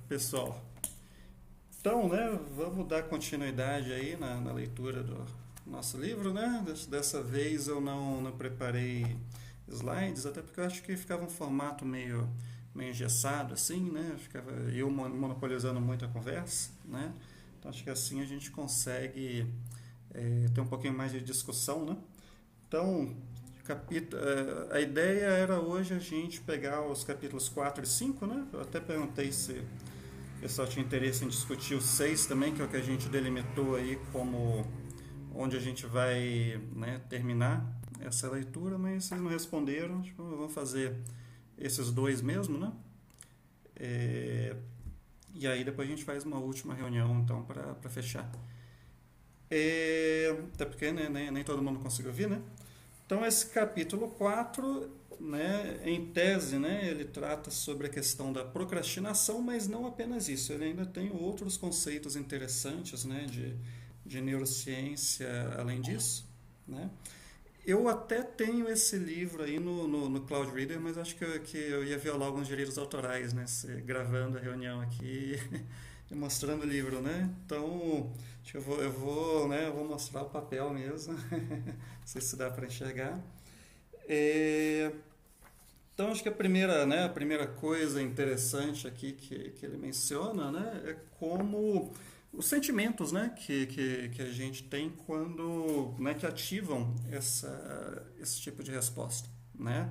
Pessoal, então, né, vamos dar continuidade aí na leitura do nosso livro, né? Dessa vez eu não preparei slides, até porque eu acho que ficava um formato meio engessado, assim, né? Ficava eu monopolizando muito a conversa, né? Então acho que assim a gente consegue ter um pouquinho mais de discussão, né? Então, a ideia era hoje a gente pegar os capítulos 4 e 5, né? Eu até perguntei se o pessoal tinha interesse em discutir o 6 também, que é o que a gente delimitou aí como onde a gente vai, né, terminar essa leitura, mas vocês não responderam. Tipo, vamos fazer esses dois mesmo, né? É, e aí depois a gente faz uma última reunião, então, para fechar. Até porque né, nem todo mundo conseguiu vir, né? Então, esse capítulo 4, né, em tese, né, ele trata sobre a questão da procrastinação, mas não apenas isso, ele ainda tem outros conceitos interessantes, né, de neurociência além disso. Né? Eu até tenho esse livro aí no Cloud Reader, mas acho que eu ia violar alguns direitos autorais, né, gravando a reunião aqui e mostrando o livro, né? Então, acho que eu vou mostrar o papel mesmo. Não sei se dá para enxergar. É, então, acho que a primeira coisa interessante aqui que ele menciona, né, é como os sentimentos, né, que a gente tem quando, né, que ativam esse tipo de resposta, né?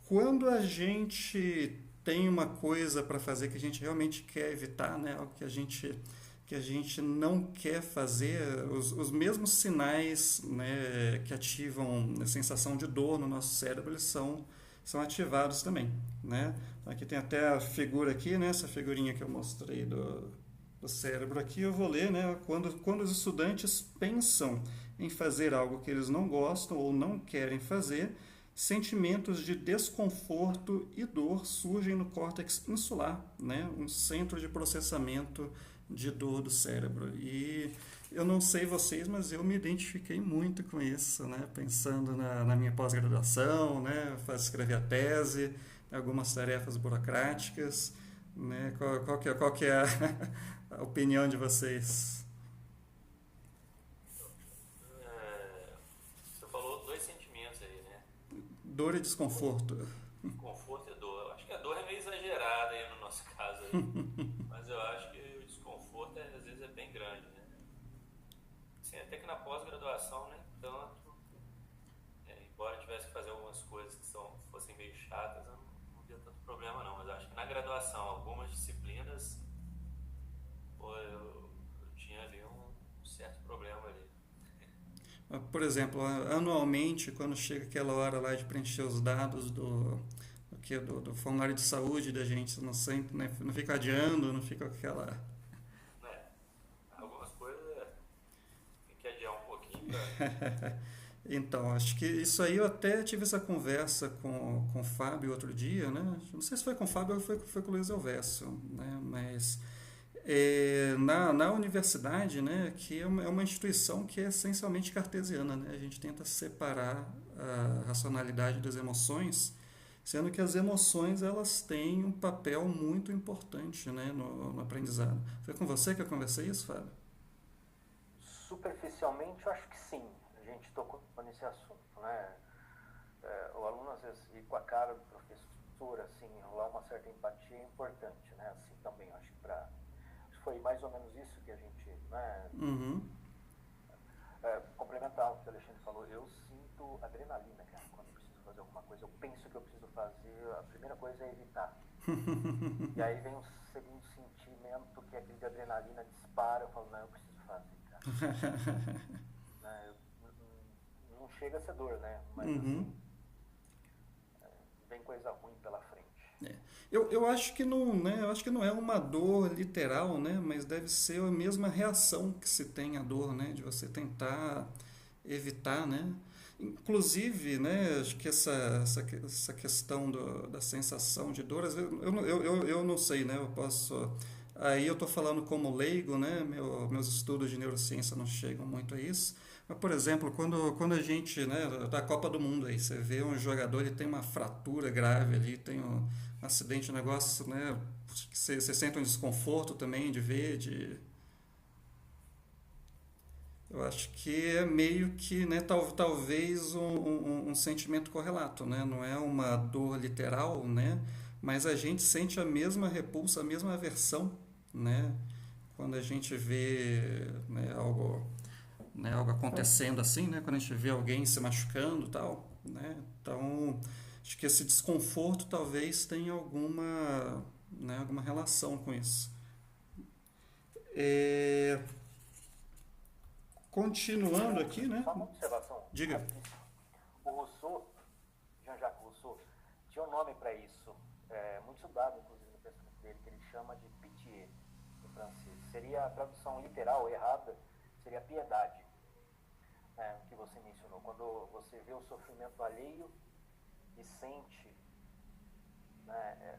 Quando a gente tem uma coisa para fazer que a gente realmente quer evitar, né, algo que a gente não quer fazer, os mesmos sinais, né, que ativam a sensação de dor no nosso cérebro, eles são ativados também, né? Aqui tem até a figura aqui, né, essa figurinha que eu mostrei do cérebro aqui, eu vou ler, né, quando os estudantes pensam em fazer algo que eles não gostam ou não querem fazer, sentimentos de desconforto e dor surgem no córtex insular, né, um centro de processamento de dor do cérebro. E eu não sei vocês, mas eu me identifiquei muito com isso, né? Pensando na minha pós-graduação, né? Escrever a tese, algumas tarefas burocráticas, né? Qual que é a opinião de vocês? Você falou dois sentimentos aí, né? Dor e desconforto. Conforto e dor. Eu acho que a dor é meio exagerada aí no nosso caso aí. Mas eu acho que o desconforto às vezes é bem grande, né? Sim, até que na pós-graduação nem tanto. Embora eu tivesse que fazer algumas coisas que fossem meio chatas, eu não via tanto problema não. Mas eu acho que na graduação, algumas disciplinas, pô, eu tinha ali um certo problema ali. Por exemplo, anualmente, quando chega aquela hora lá de preencher os dados do formulário de saúde da gente, não sempre, né, não fica adiando, não fica com aquela. Né? Algumas coisas tem que adiar um pouquinho pra. Então, acho que isso aí eu até tive essa conversa com o Fábio outro dia, né? Não sei se foi com o Fábio ou foi com o Luiz Elvésio, né? Mas na universidade, né, que é uma instituição que é essencialmente cartesiana, né? A gente tenta separar a racionalidade das emoções, sendo que as emoções elas têm um papel muito importante, né, no aprendizado. Foi com você que eu conversei isso, Fábio? Superficialmente, eu acho que sim. A gente tocou nesse assunto, né? O aluno às vezes ir com a cara do professor, assim, rolar uma certa empatia é importante, né? Assim também, eu acho que foi mais ou menos isso que a gente, né? Uhum. Complementar o que o Alexandre falou, eu sinto adrenalina, cara, quando eu preciso fazer alguma coisa. Eu penso que eu preciso fazer, a primeira coisa é evitar. E aí vem um segundo sentimento, que é aquele de adrenalina, dispara, eu falo, não, eu preciso fazer, cara. Né? Não chega a ser dor, né? Mas Uhum. assim, vem coisa ruim pela frente. Eu acho que não, né? Eu acho que não é uma dor literal, né? Mas deve ser a mesma reação que se tem à dor, né? De você tentar evitar, né? Inclusive, né? Acho que essa questão da sensação de dor, às vezes, eu não sei, né? Eu posso. Aí eu estou falando como leigo, né? Meus estudos de neurociência não chegam muito a isso. Mas, por exemplo, quando a gente, né, da Copa do Mundo aí, você vê um jogador, ele tem uma fratura grave ali, tem um acidente, um negócio, né, você sente um desconforto também de ver, eu acho que é meio que, né, talvez um sentimento correlato, né? Não é uma dor literal, né? Mas a gente sente a mesma repulsa, a mesma aversão, né? Quando a gente vê, né, algo acontecendo assim, né? Quando a gente vê alguém se machucando e tal, né? Então, acho que esse desconforto talvez tenha alguma relação com isso. É, continuando aqui, né? Só uma observação Diga. rapidíssima. O Rousseau, Jean-Jacques Rousseau, tinha um nome para isso, muito estudado, inclusive, no pensamento dele, que ele chama de pitié, em francês. Seria a tradução literal errada, seria piedade, que você mencionou. Quando você vê o sofrimento alheio e sente, né,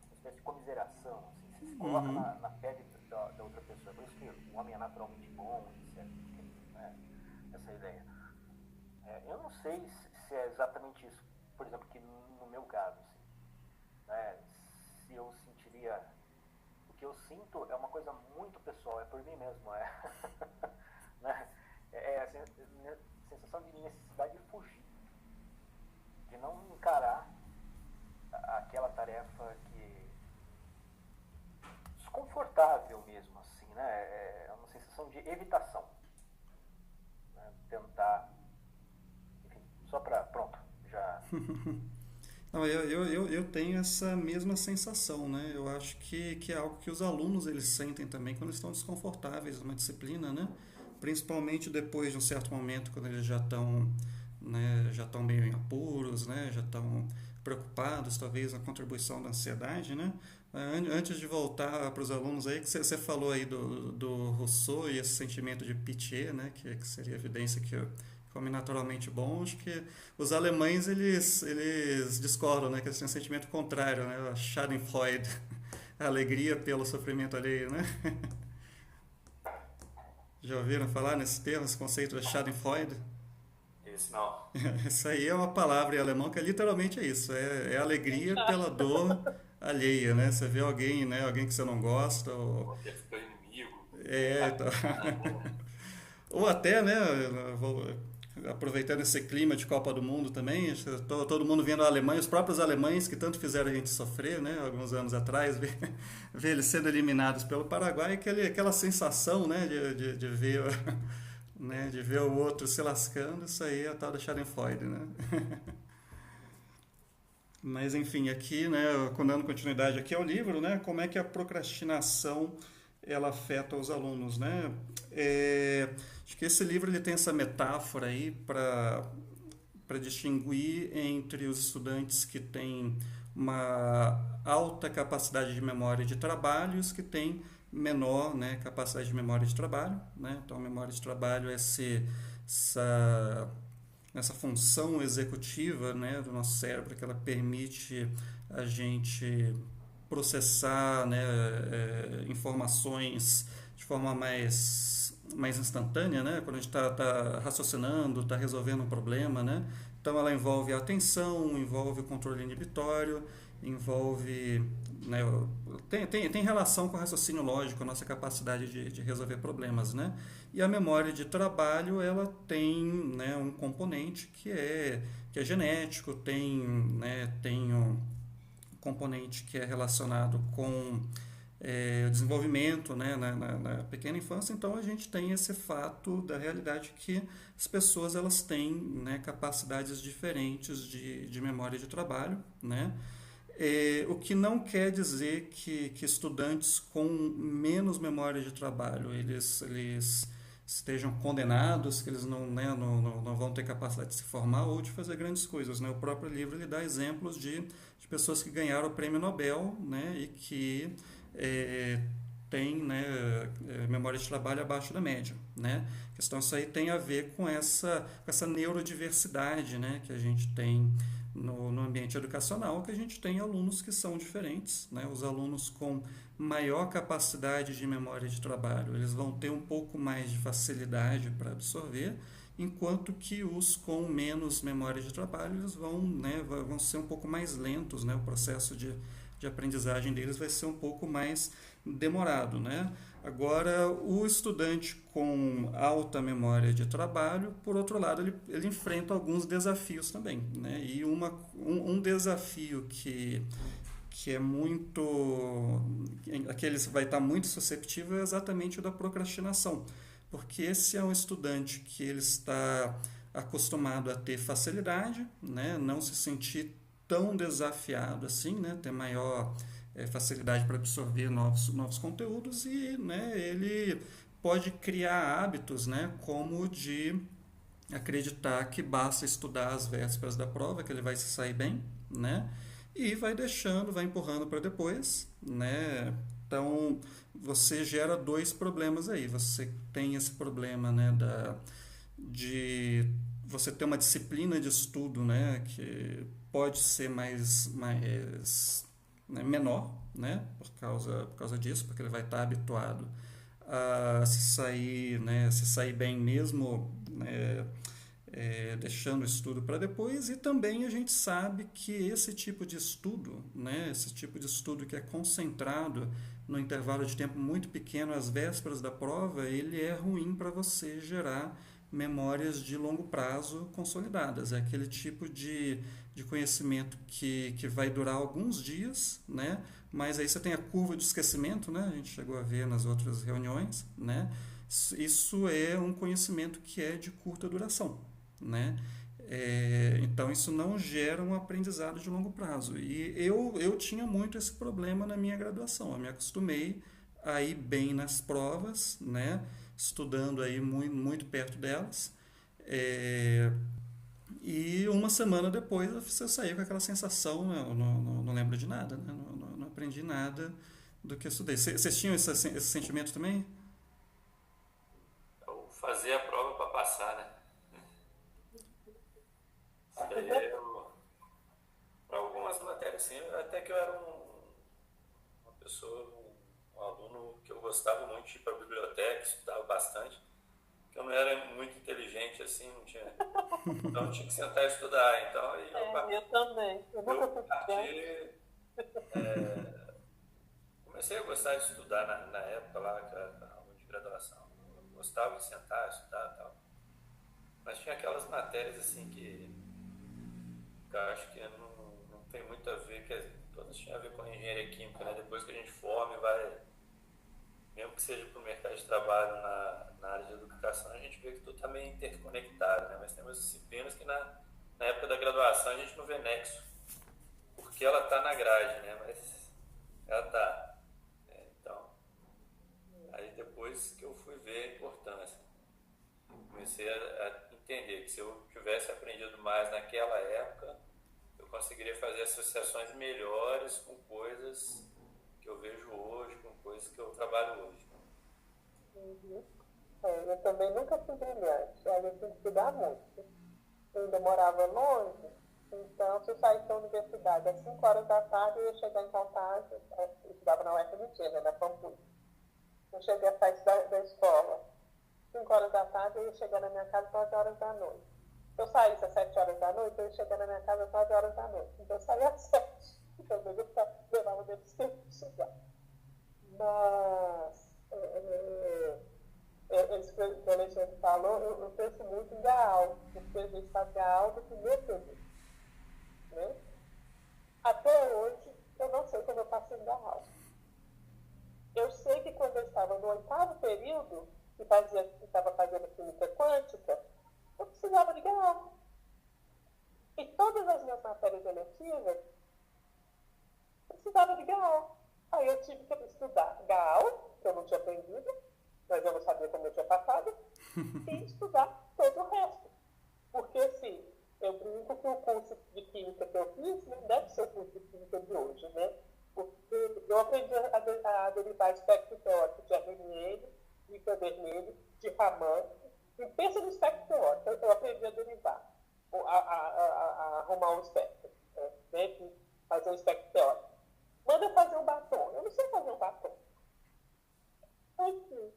uma espécie de comiseração, assim, você se coloca na pele da outra pessoa. Por isso que o homem é naturalmente bom, etc. Né, essa ideia. Eu não sei se é exatamente isso, por exemplo, que no meu caso, assim, né, se eu sentiria. O que eu sinto é uma coisa muito pessoal, é por mim mesmo, né, é a sensação de necessidade de fugir, de não encarar aquela tarefa que desconfortável mesmo, assim, né? É uma sensação de evitação, né? Tentar, enfim, só para, pronto, já... Não, eu tenho essa mesma sensação, né? Eu acho que é algo que os alunos eles sentem também quando estão desconfortáveis numa disciplina, né? Principalmente depois de um certo momento, quando eles já estão, né, já estão meio em apuros, né? Já estão preocupados, talvez, na contribuição da ansiedade, né? Antes de voltar para os alunos aí, que você falou aí do Rousseau e esse sentimento de pitié, né? Que seria a evidência que como naturalmente bom, acho que os alemães eles discordam, né, que eles têm um sentimento contrário, né, a Schadenfreude, a alegria pelo sofrimento alheio, né? Já ouviram falar nesse termo, esse conceito da Schadenfreude? Isso não. Isso aí é uma palavra em alemão que literalmente é isso, é alegria pela dor alheia, né? Você vê alguém, né, alguém que você não gosta, ou... Você fica inimigo. Então... ou até, né, aproveitando esse clima de Copa do Mundo também, todo mundo vendo a Alemanha, os próprios alemães que tanto fizeram a gente sofrer, né, alguns anos atrás, ver eles sendo eliminados pelo Paraguai, aquela sensação, né, de ver, né, de ver o outro se lascando, isso aí é a tal da Schadenfreude, né? Mas enfim, aqui, né, dando continuidade aqui ao livro, né, como é que a procrastinação ela afeta os alunos, né? Acho que esse livro ele tem essa metáfora aí para distinguir entre os estudantes que têm uma alta capacidade de memória de trabalho e os que têm menor, né, capacidade de memória de trabalho, né? Então, a memória de trabalho é essa função executiva, né, do nosso cérebro que ela permite a gente processar, né, informações de forma mais instantânea, né, quando a gente está raciocinando, está resolvendo um problema, né, então ela envolve a atenção, envolve o controle inibitório, envolve, né, tem relação com o raciocínio lógico, a nossa capacidade de resolver problemas, né, e a memória de trabalho ela tem, né, um componente que é genético, tem um componente que é relacionado com o desenvolvimento, né, na pequena infância. Então a gente tem esse fato da realidade que as pessoas elas têm, né, capacidades diferentes de memória de trabalho, né? O que não quer dizer que estudantes com menos memória de trabalho eles estejam condenados, que eles não vão ter capacidade de se formar ou de fazer grandes coisas, né? O próprio livro ele dá exemplos de pessoas que ganharam o prêmio Nobel, né, e que têm, né, memória de trabalho abaixo da média, né? A questão isso aí tem a ver com essa neurodiversidade, né, que a gente tem no ambiente educacional, que a gente tem alunos que são diferentes, né? Os alunos com maior capacidade de memória de trabalho, eles vão ter um pouco mais de facilidade para absorver, enquanto que os com menos memória de trabalho eles vão ser um pouco mais lentos, né? O processo de de aprendizagem deles vai ser um pouco mais demorado, né? Agora, o estudante com alta memória de trabalho, por outro lado, ele enfrenta alguns desafios também, né? E um desafio que é muito, aqueles vai estar muito susceptível é exatamente o da procrastinação, porque esse é um estudante que ele está acostumado a ter facilidade, né? Não se sentir tão desafiado assim, né? Ter maior facilidade para absorver novos conteúdos e, né, ele pode criar hábitos, né, como o de acreditar que basta estudar às vésperas da prova, que ele vai se sair bem, né? E vai deixando, vai empurrando para depois, né? Então, você gera dois problemas aí. Você tem esse problema, né, de você ter uma disciplina de estudo, né, que pode ser né, menor, né, por causa disso, porque ele vai estar habituado a se sair bem mesmo, né, deixando o estudo para depois. E também a gente sabe que esse tipo de estudo, né, esse tipo de estudo que é concentrado no intervalo de tempo muito pequeno, às vésperas da prova, ele é ruim para você gerar memórias de longo prazo consolidadas. É aquele tipo de conhecimento que vai durar alguns dias, né? Mas aí você tem a curva de esquecimento, né? A gente chegou a ver nas outras reuniões, né? Isso é um conhecimento que é de curta duração, né? Então, isso não gera um aprendizado de longo prazo. E eu tinha muito esse problema na minha graduação. Eu me acostumei a ir bem nas provas, né? Estudando aí muito, muito perto delas. E uma semana depois eu saí com aquela sensação, né? Eu não lembro de nada, né? Não aprendi nada do que eu estudei. Vocês tinham esse sentimento também? Eu fazia a prova para passar, né? Isso daí para algumas matérias, sim, até que eu era uma pessoa, um aluno que eu gostava muito de ir para a biblioteca, estudava bastante, que eu não era muito inteligente assim, então tinha que sentar e estudar. Então aí eu também. Eu nunca fui comecei a gostar de estudar na época lá, que era a aula de graduação. Eu gostava de sentar, estudar e tal. Mas tinha aquelas matérias assim que eu acho que não tem muito a ver, que todas tinham a ver com a engenharia química, né? Depois que a gente forma e vai, mesmo que seja para o mercado de trabalho na área de educação, a gente vê que tudo está meio interconectado, né? Mas tem umas disciplinas que na época da graduação a gente não vê nexo, porque ela está na grade, né? Mas ela está. Então, aí depois que eu fui ver a importância, comecei a entender que se eu tivesse aprendido mais naquela época, eu conseguiria fazer associações melhores com coisas que eu vejo hoje, com coisas que eu trabalho hoje. Uhum. Eu também nunca fui brilhante, aí eu tinha que estudar muito. Eu ainda morava longe, então se eu saísse da universidade às 5 horas da tarde, eu ia chegar em Contagem, eu estudava na UFMT, né, na Pampulha. Eu cheguei a sair da escola 5 horas da tarde, eu ia chegar na minha casa às 9 horas da noite. Se eu saísse às 7 horas da noite, eu ia chegar na minha casa às 9 horas da noite. Então eu saía às 7. Então eu levava deles tempo de chegar. Mas, isso que o Alexandre falou, eu penso muito em dar aula, porque a gente sabe dar aula do primeiro período. Né? Até hoje, eu não sei como eu passei a dar aula. Eu sei que quando eu estava no 8º período, que estava fazendo química quântica, eu precisava de Gaal. E todas as minhas matérias eletivas, eu precisava de Gaal. Aí eu tive que estudar Gaal, que eu não tinha aprendido, mas eu não sabia como eu tinha passado, e estudar todo o resto. Porque, assim, eu brinco que o curso de química que eu fiz não deve ser o curso de química de hoje, né? Porque eu aprendi a derivar espectro teórico de RNN, de vermelho, de Raman. E pensa no espectro teórico. Eu aprendi a derivar, a arrumar um espectro, né? Fazer um espectro teórico. Manda eu fazer um batom. Eu não sei fazer um batom. Enfim.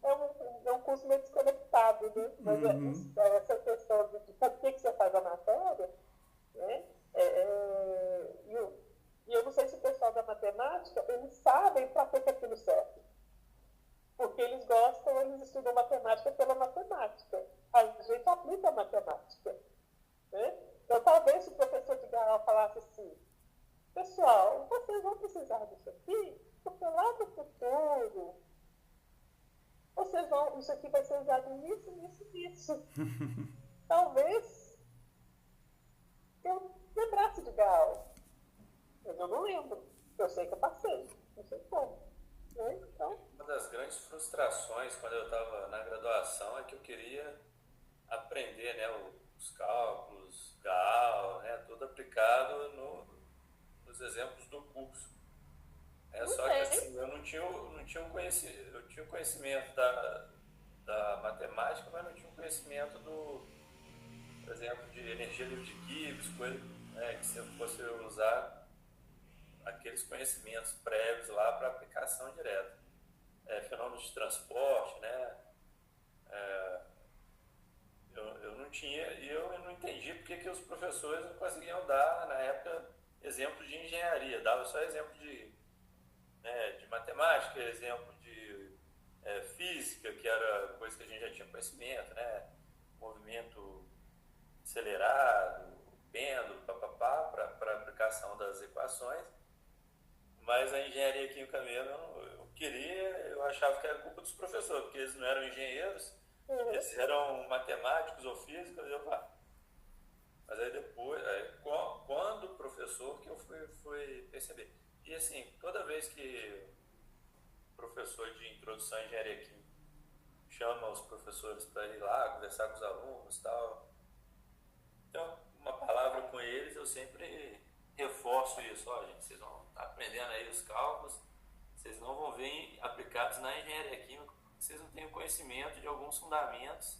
É um curso meio desconectado, né? Mas essa questão de por que você faz a matéria, né? matemática, eles sabem para que aquilo serve. Porque eles gostam, eles estudam matemática pela matemática. A gente aplica a matemática. Né? Então, talvez se o professor de Gaal falasse assim, pessoal, vocês vão precisar disso aqui, porque lá no futuro, isso aqui vai ser usado nisso, nisso, nisso. Talvez eu lembrasse de Gaal. Mas eu não lembro. Eu sei que eu passei. Não sei como. Né? Então, uma das grandes frustrações quando eu estava na graduação é que eu queria aprender, né, os cálculos, Gaal, né, tudo aplicado nos exemplos do curso. Só que assim, eu tinha o conhecimento da matemática, mas não tinha o conhecimento por exemplo, de energia livre de Gibbs, coisa, né, que se eu fosse usar aqueles conhecimentos prévios lá para aplicação direta. Fenômenos de transporte, né? Eu não tinha, e eu não entendi porque que os professores não conseguiam dar, na época, exemplos de engenharia. Dava só exemplo de matemática, exemplo de física, que era coisa que a gente já tinha conhecimento, né? Movimento acelerado, pêndulo, para aplicação das equações. Mas a engenharia química mesmo, eu achava que era culpa dos professores, porque eles não eram engenheiros, eles eram matemáticos ou físicos, mas aí depois, quando o professor que eu fui perceber. E assim, toda vez que o professor de introdução à engenharia química chama os professores para ir lá conversar com os alunos e tal, então, uma palavra com eles, eu sempre reforço isso. Gente, vocês vão estar aprendendo aí os cálculos, vocês não vão ver aplicados na engenharia química, porque vocês não têm conhecimento de alguns fundamentos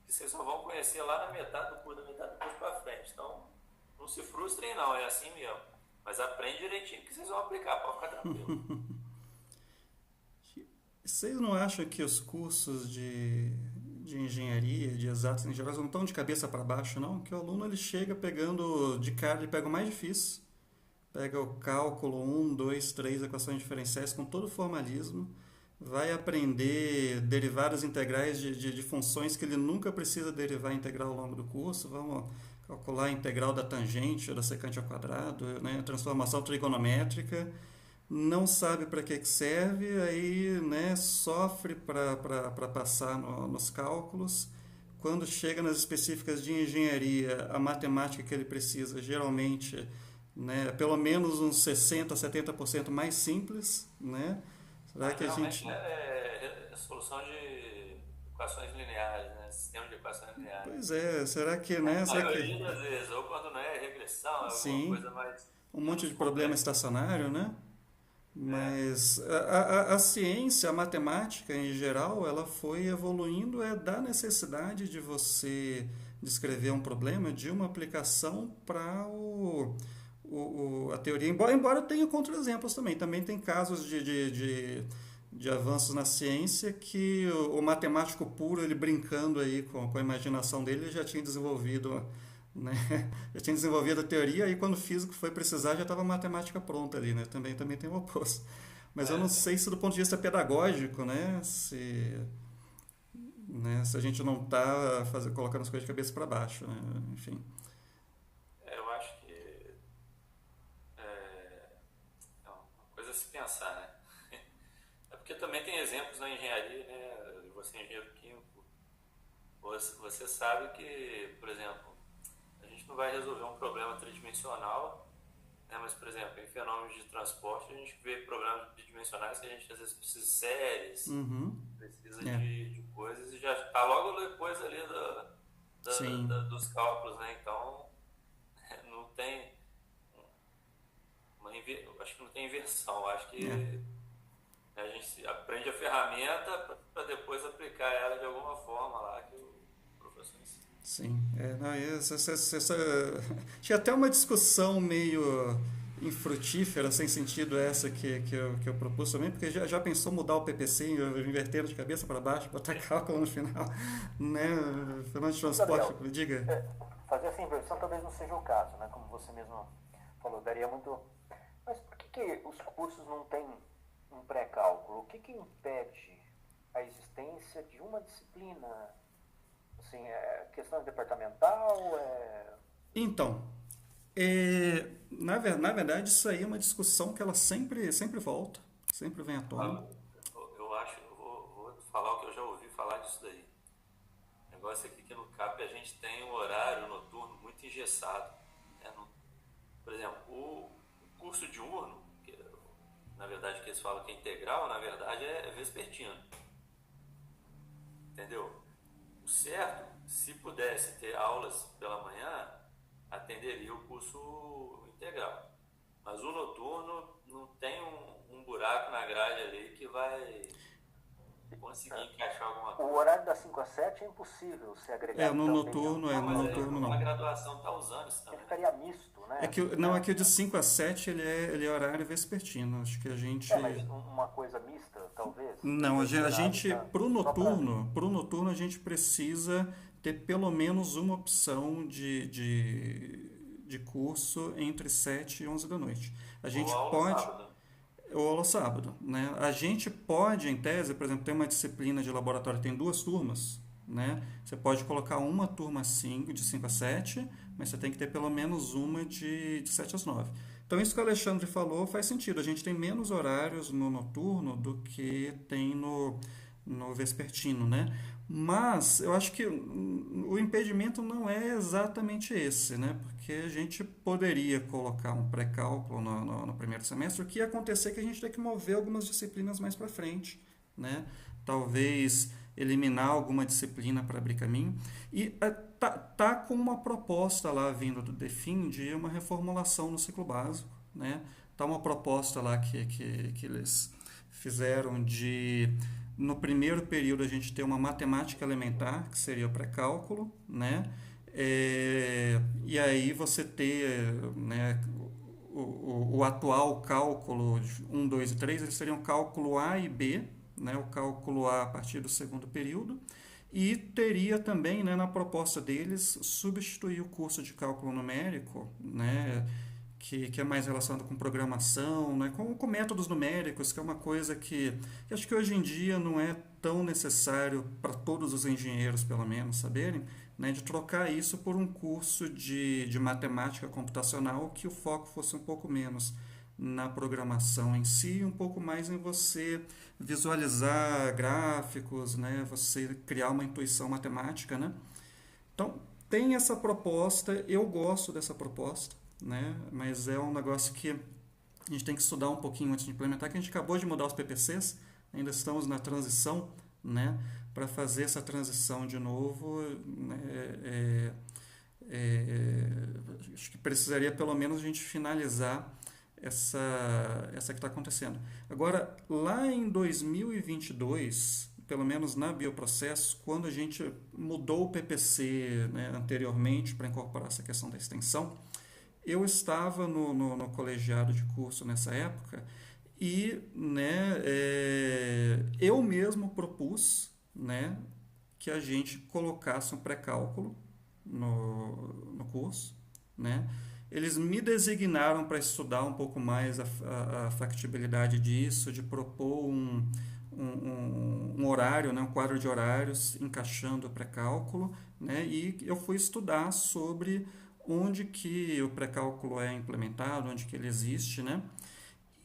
que vocês só vão conhecer lá na metade do curso para frente. Então, não se frustrem não, é assim mesmo. Mas aprende direitinho que vocês vão aplicar, pode ficar tranquilo. Vocês não acham que os cursos de engenharia, de exatas em geral, não estão de cabeça para baixo, não? Que o aluno ele chega pegando de cara, ele pega o mais difícil, pega o cálculo 1, 2, 3, equações diferenciais com todo o formalismo, vai aprender derivadas integrais de funções que ele nunca precisa derivar integral ao longo do curso. Vamos calcular a integral da tangente ou da secante ao quadrado, né? Transformação trigonométrica. Não sabe para que serve, aí, né, sofre para passar nos cálculos. Quando chega nas específicas de engenharia, a matemática que ele precisa geralmente, né, pelo menos uns 60%, 70% mais simples, né? Será que a gente... É solução de equações lineares, né? Sistema de equações lineares. Pois é, será que, né? A maioria das vezes, ou quando não é regressão, é Sim, alguma coisa mais... um monte de problema estacionário, né? Mas a ciência, a matemática em geral, ela foi evoluindo da necessidade de você descrever um problema, de uma aplicação para a teoria. Embora tenha contra-exemplos também. Também tem casos de avanços na ciência que o matemático puro, ele brincando aí com a imaginação dele, ele já tinha desenvolvido... Né? Já tinha desenvolvido a teoria e quando o físico foi precisar já estava a matemática pronta ali, né? Também tem o oposto. Mas eu não sei se do ponto de vista pedagógico, né? Se a gente não está colocando as coisas de cabeça para baixo, né? Enfim. Eu acho que é uma coisa a se pensar, né? É porque também tem exemplos na engenharia, né? Você é engenheiro químico, você sabe que, por exemplo, não vai resolver um problema tridimensional, né? Mas, por exemplo, em fenômenos de transporte, a gente vê problemas tridimensionais que a gente às vezes precisa de séries, precisa de coisas, e já está logo depois ali dos cálculos, né? Então, não tem acho que não tem inversão, acho que a gente aprende a ferramenta para depois aplicar ela de alguma forma lá que o professor ensina. Sim, tinha até uma discussão meio infrutífera, sem sentido essa que eu propus também, porque já pensou mudar o PPC, invertendo de cabeça para baixo, botar cálculo no final, né? Fenômeno de transporte, Gabriel, diga. Fazer essa inversão talvez não seja o caso, né? Como você mesmo falou, daria muito... Mas por que que os cursos não têm um pré-cálculo? O que impede a existência de uma disciplina? Assim, é questão departamental? Então, na verdade, isso aí é uma discussão que ela sempre volta, sempre vem à tona. Eu acho, vou falar o que eu já ouvi falar disso daí. O negócio aqui que no CAP a gente tem um horário noturno muito engessado. Né? Por exemplo, o curso diurno, que, na verdade que eles falam que é integral, na verdade é vespertino. Entendeu? O certo, se pudesse ter aulas pela manhã, atenderia o curso integral. Mas o noturno não tem um buraco na grade ali que vai conseguir encaixar alguma coisa. O horário das 5 às 7 é impossível ser agregado No também. noturno, Não, no mas noturno a não. graduação está usando isso Ele também. ficaria misto, né? É que o de 5 a 7 ele é horário vespertino. Acho que a gente. Mas uma coisa mista, talvez? Não, a gente, Tá? pro noturno a gente precisa ter pelo menos uma opção de curso entre 7 e 11 da noite. A gente Ou aula pode, sábado. ou aula sábado, né? A gente pode, em tese, por exemplo, tem uma disciplina de laboratório, tem 2 turmas, né? Você pode colocar uma turma de 5 a 7, mas você tem que ter pelo menos uma de 7 às 9. Então, isso que o Alexandre falou faz sentido. A gente tem menos horários no noturno do que tem no vespertino, né? Mas eu acho que o impedimento não é exatamente esse, né? Porque a gente poderia colocar um pré-cálculo no primeiro semestre. O que ia acontecer é que a gente tem que mover algumas disciplinas mais para frente, né? Talvez eliminar alguma disciplina para abrir caminho. E tá com uma proposta lá vindo do DEFIN de uma reformulação no ciclo básico, né? Tá uma proposta lá que eles fizeram de, no primeiro período, a gente ter uma matemática elementar, que seria o pré-cálculo, né? E aí você ter, né, o atual cálculo 1, 2 e 3, eles seriam cálculo A e B, né, o cálculo A partir do segundo período, e teria também, né, na proposta deles, substituir o curso de cálculo numérico, né, que é mais relacionado com programação, né, com métodos numéricos, que é uma coisa que acho que hoje em dia não é tão necessário para todos os engenheiros, pelo menos, saberem, né, de trocar isso por um curso de matemática computacional que o foco fosse um pouco menos na programação em si, um pouco mais em você visualizar gráficos, né, você criar uma intuição matemática, né? Então, tem essa proposta, eu gosto dessa proposta, né, mas é um negócio que a gente tem que estudar um pouquinho antes de implementar, que a gente acabou de mudar os PPCs, ainda estamos na transição, né, para fazer essa transição de novo, né, acho que precisaria pelo menos a gente finalizar essa que está acontecendo. Agora, lá em 2022, pelo menos na Bioprocesso, quando a gente mudou o PPC, né, anteriormente para incorporar essa questão da extensão, eu estava no colegiado de curso nessa época e, né, eu mesmo propus, né, que a gente colocasse um pré-cálculo no curso, né? Eles me designaram para estudar um pouco mais a factibilidade disso, de propor um horário, né, um quadro de horários encaixando o pré-cálculo, né, e eu fui estudar sobre onde que o pré-cálculo é implementado, onde que ele existe, né?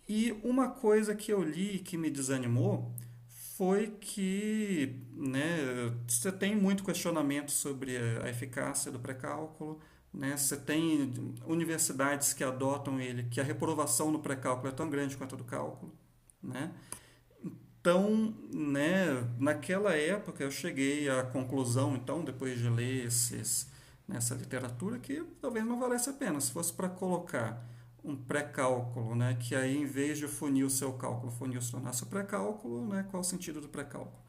E uma coisa que eu li que me desanimou foi que, né, você tem muito questionamento sobre a eficácia do pré-cálculo, né? Você tem universidades que adotam ele, que a reprovação no pré-cálculo é tão grande quanto a do cálculo, né? Então, né, naquela época eu cheguei à conclusão, então, depois de ler nessa literatura, que talvez não valesse a pena. Se fosse para colocar um pré-cálculo, né, que aí em vez de funil o seu cálculo, funil se tornasse o pré-cálculo, né, qual o sentido do pré-cálculo?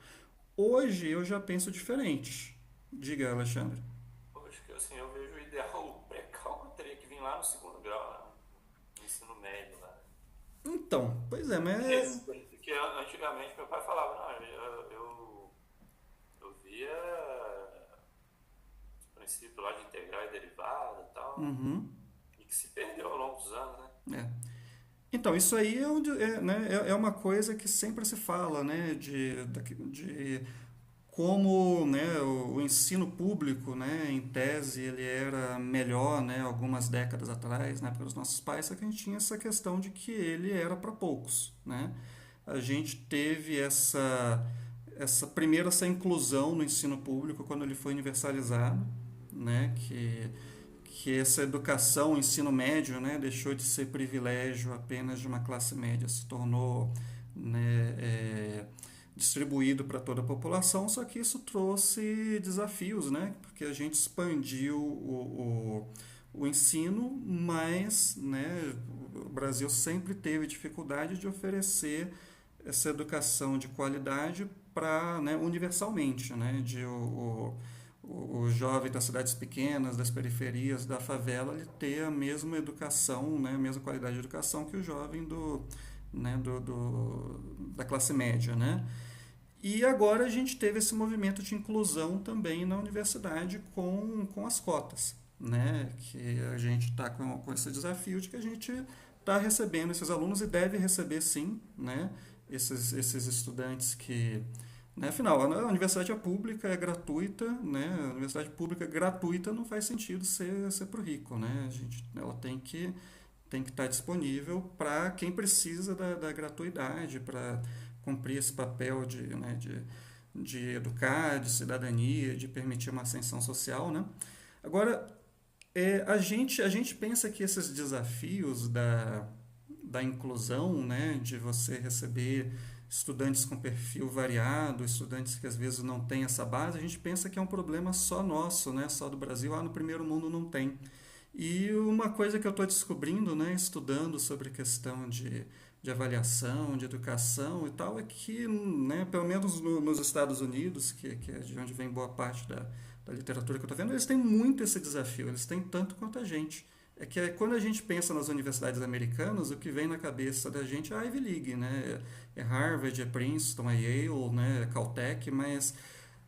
Hoje eu já penso diferente. Diga, Alexandre. Hoje que assim, eu vejo o ideal, o pré-cálculo teria que vir lá no segundo grau, né? No ensino médio lá. Então, pois é, mas... Porque antigamente meu pai falava, não, eu via os princípios lá de integral e derivada e tal, Uhum. e que se perdeu ao longo dos anos, né? Então, isso aí né, é uma coisa que sempre se fala, né, de como, né, o ensino público, né, em tese, ele era melhor, né, algumas décadas atrás, né, pelos nossos pais, só que a gente tinha essa questão de que ele era para poucos, né? A gente teve essa inclusão no ensino público quando ele foi universalizado, né, que essa educação, o ensino médio, né, deixou de ser privilégio apenas de uma classe média, se tornou, né, distribuído para toda a população, só que isso trouxe desafios, né, porque a gente expandiu o ensino, mas, né, o Brasil sempre teve dificuldade de oferecer essa educação de qualidade para, né, universalmente, né, o jovem das cidades pequenas, das periferias, da favela, ele ter a mesma educação, né, a mesma qualidade de educação que o jovem né, da classe média, né? E agora a gente teve esse movimento de inclusão também na universidade com as cotas, né? Que a gente está com esse desafio de que a gente está recebendo esses alunos e deve receber sim, né? Esses estudantes que, né? Afinal, a universidade é pública, é gratuita, né? A universidade pública gratuita não faz sentido ser para o rico, né? Ela tem que estar disponível para quem precisa da gratuidade, para cumprir esse papel né, de educar, de cidadania, de permitir uma ascensão social, né? Agora, a gente pensa que esses desafios da inclusão, né, de você receber estudantes com perfil variado, estudantes que às vezes não têm essa base, a gente pensa que é um problema só nosso, né, só do Brasil. No primeiro mundo não tem. E uma coisa que eu estou descobrindo, né, estudando sobre a questão de avaliação, de educação e tal, é que, né, pelo menos nos Estados Unidos, que é de onde vem boa parte da literatura que eu estou vendo, eles têm muito esse desafio, eles têm tanto quanto a gente. É que quando a gente pensa nas universidades americanas, o que vem na cabeça da gente é a Ivy League, né? É Harvard, é Princeton, é Yale, né? É Caltech, mas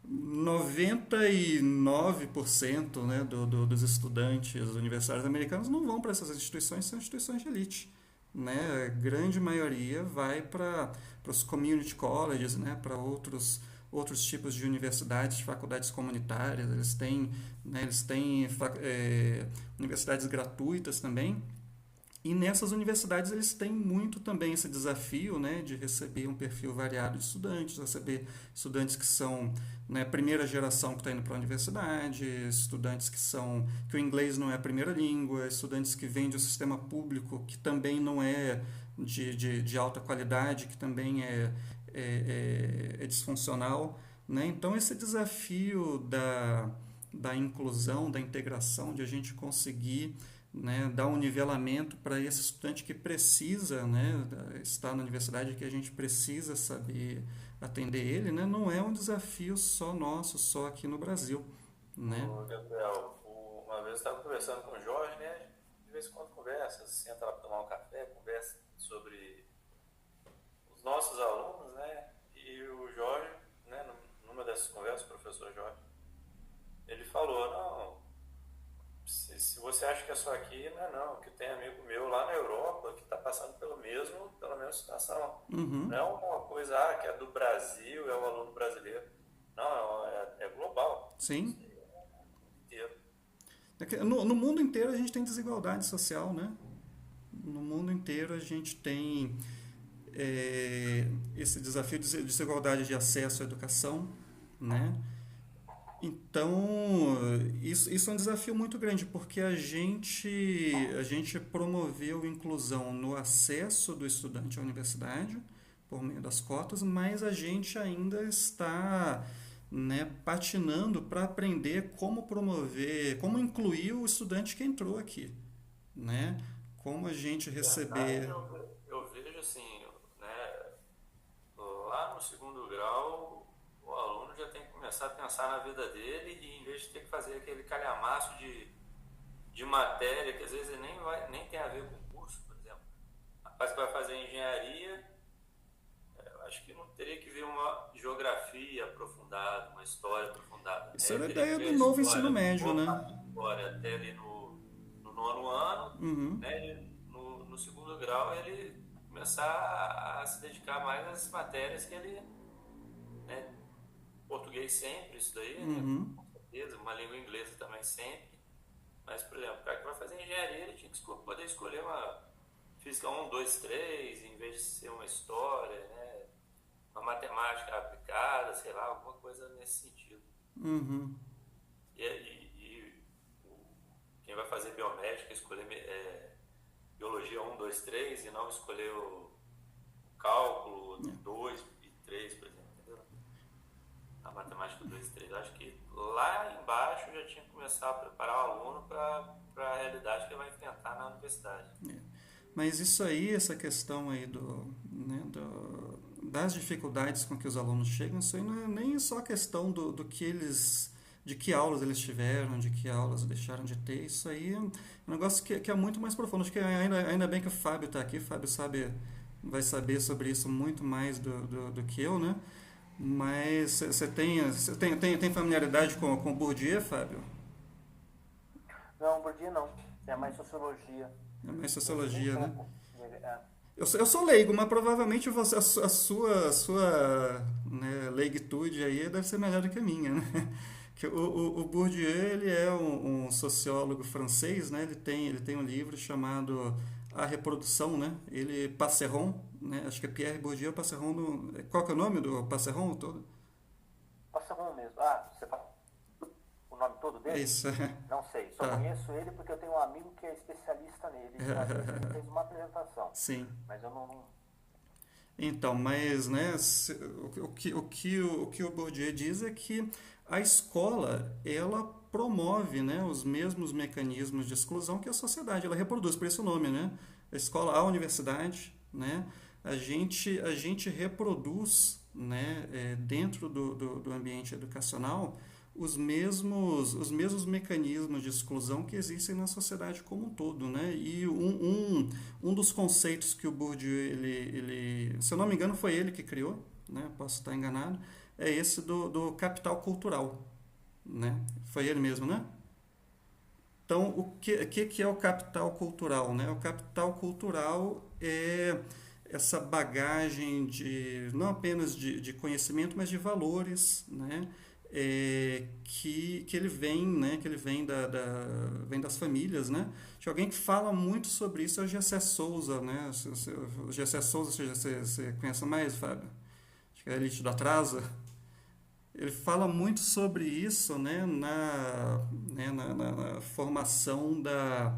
99%, né, dos estudantes universitários americanos não vão para essas instituições, são instituições de elite, né? A grande maioria vai para os community colleges, né, para outros tipos de universidades, faculdades comunitárias. Eles têm universidades gratuitas também. E nessas universidades eles têm muito também esse desafio, né, de receber um perfil variado de estudantes, receber estudantes que são, né, primeira geração que está indo para a universidade, estudantes que o inglês não é a primeira língua, estudantes que vêm de um sistema público que também não é de alta qualidade, que também é disfuncional, né? Então esse desafio da inclusão, da integração, de a gente conseguir, né, dar um nivelamento para esse estudante que precisa, né, estar na universidade, que a gente precisa saber atender ele, né, não é um desafio só nosso, só aqui no Brasil, né? Ô, Gabriel, uma vez eu estava conversando com o Jorge, né? De vez em quando conversa, senta lá para tomar um café, conversa sobre os nossos alunos, né? E o Jorge, né, numa dessas conversas, o professor Jorge, ele falou, não, se você acha que é só aqui, não é não, que tem amigo meu lá na Europa que está passando pela mesma situação. Não Uhum, é uma coisa que é do Brasil, é o aluno brasileiro. Não, é global. sim. Inteiro. No mundo inteiro a gente tem desigualdade social, né? No mundo inteiro a gente tem esse desafio de desigualdade de acesso à educação, né? Então, isso é um desafio muito grande, porque a gente promoveu inclusão no acesso do estudante à universidade, por meio das cotas, mas a gente ainda está, né, patinando para aprender como promover, como incluir o estudante que entrou aqui, né? Como a gente Verdade, receber. eu vejo assim, né, lá no segundo grau, o aluno já tem que começar a pensar na vida dele e em vez de ter que fazer aquele calhamaço de matéria que às vezes nem tem a ver com o curso, por exemplo. Rapaz que vai fazer engenharia, eu acho que não teria que ver uma geografia aprofundada, uma história aprofundada, Isso né? era Ele a teria que ideia ver do a novo ensino história, médio, boa né? parte da história até ali no nono ano, Uhum, né? no segundo grau ele começar a se dedicar mais às matérias que ele, né, português sempre, isso daí, né, com certeza, uma língua inglesa também sempre, mas, por exemplo, o cara que vai fazer engenharia, ele tinha que poder escolher uma física 1, 2, 3, em vez de ser uma história, né, uma matemática aplicada, sei lá, alguma coisa nesse sentido. Quem vai fazer biomédica, escolher biologia 1, 2, 3 e não escolher o cálculo 2 e 3, por exemplo, entendeu? A matemática 2 e 3. Acho que lá embaixo já tinha que começar a preparar o aluno para a realidade que ele vai enfrentar na universidade. Mas isso aí, essa questão aí das dificuldades com que os alunos chegam, isso aí não é nem só a questão do que eles, de que aulas eles tiveram, de que aulas deixaram de ter. Isso aí é um negócio que é muito mais profundo. Acho que ainda bem que o Fábio está aqui. O Fábio vai saber sobre isso muito mais do que eu, né? Mas você tem familiaridade com Bourdieu, Fábio? Não, Bourdieu não. É mais sociologia. É mais sociologia, né? É. Eu sou leigo, mas provavelmente você, a sua né, leiguitude aí deve ser melhor do que a minha, né? Que o Bourdieu, ele é um sociólogo francês, né? Ele tem um livro chamado A Reprodução, né? Passeron, né? Acho que é Pierre Bourdieu Passeron. Qual que é o nome do Passeron todo? Passeron mesmo. Ah, você fala o nome todo dele? É isso. Não sei, só conheço ele porque eu tenho um amigo que é especialista nele. Ele fez uma apresentação. Sim. Mas eu não... Então, mas né, o que o Bourdieu diz é que a escola, ela promove, né, os mesmos mecanismos de exclusão que a sociedade, ela reproduz, por esse o nome, né? A escola, a universidade, né? A gente reproduz, né, dentro do ambiente educacional os mesmos mecanismos de exclusão que existem na sociedade como um todo, né? E um dos conceitos que o Bourdieu, se eu não me engano, foi ele que criou, né? Posso estar enganado, é esse do capital cultural, né? Foi ele mesmo, né? Então, o que é o capital cultural, né? O capital cultural é essa bagagem não apenas de conhecimento, mas de valores, né? Que ele vem, né? Que ele vem vem das famílias, né? Tinha alguém que fala muito sobre isso, é o Gessé Souza, né? O Gessé Souza, você conhece mais, Fábio? Acho que é a Elite do Atraso. Ele fala muito sobre isso, né? Na formação da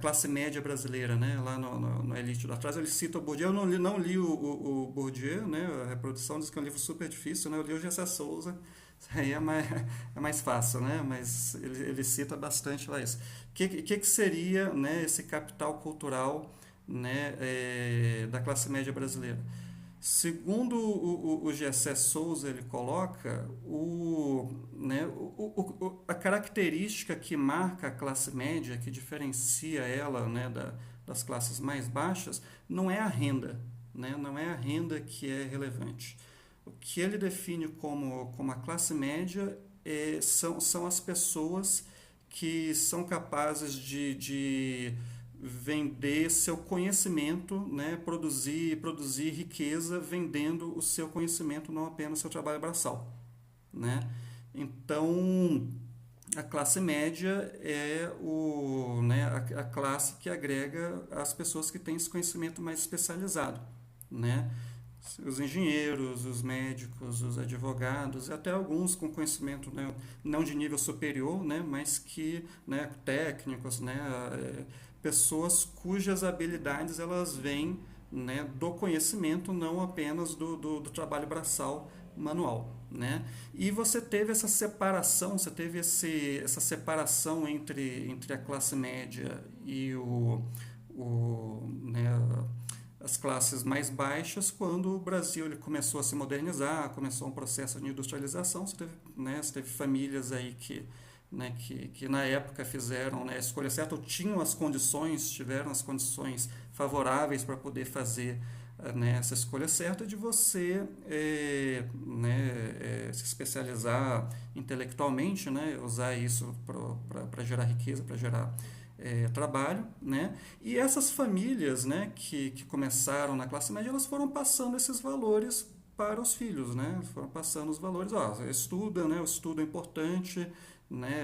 classe média brasileira, né? Lá no Elite do Atraso, ele cita o Bourdieu. Eu não li o Bourdieu, né? A Reprodução diz que é um livro super difícil, né? Eu li o Gessé Souza. Isso aí é mais fácil, né? Mas ele cita bastante lá isso. O que seria, né, esse capital cultural, né, da classe média brasileira? Segundo o Gessé Souza, ele coloca a característica que marca a classe média, que diferencia ela, né, das classes mais baixas, não é a renda, né? Não é a renda que é relevante. O que ele define como a classe média são as pessoas que são capazes de vender seu conhecimento, né? produzir riqueza vendendo o seu conhecimento, não apenas seu trabalho braçal, né? Então, a classe média é a classe que agrega as pessoas que têm esse conhecimento mais especializado, né? Os engenheiros, os médicos, os advogados, até alguns com conhecimento, né, não de nível superior, né, mas que, né, técnicos, né, pessoas cujas habilidades elas vêm, né, do conhecimento, não apenas do trabalho braçal manual, né? E você teve essa separação, essa separação entre a classe média e as classes mais baixas, quando o Brasil ele começou a se modernizar, começou um processo de industrialização. Você teve famílias aí que na época fizeram, né, a escolha certa, ou tiveram as condições favoráveis para poder fazer, né, essa escolha certa de você se especializar intelectualmente, né, usar isso para gerar riqueza, para gerar trabalho, né? E essas famílias, né, que começaram na classe média, elas foram passando esses valores para os filhos, né? Foram passando os valores, estuda, né? O estudo é importante, né?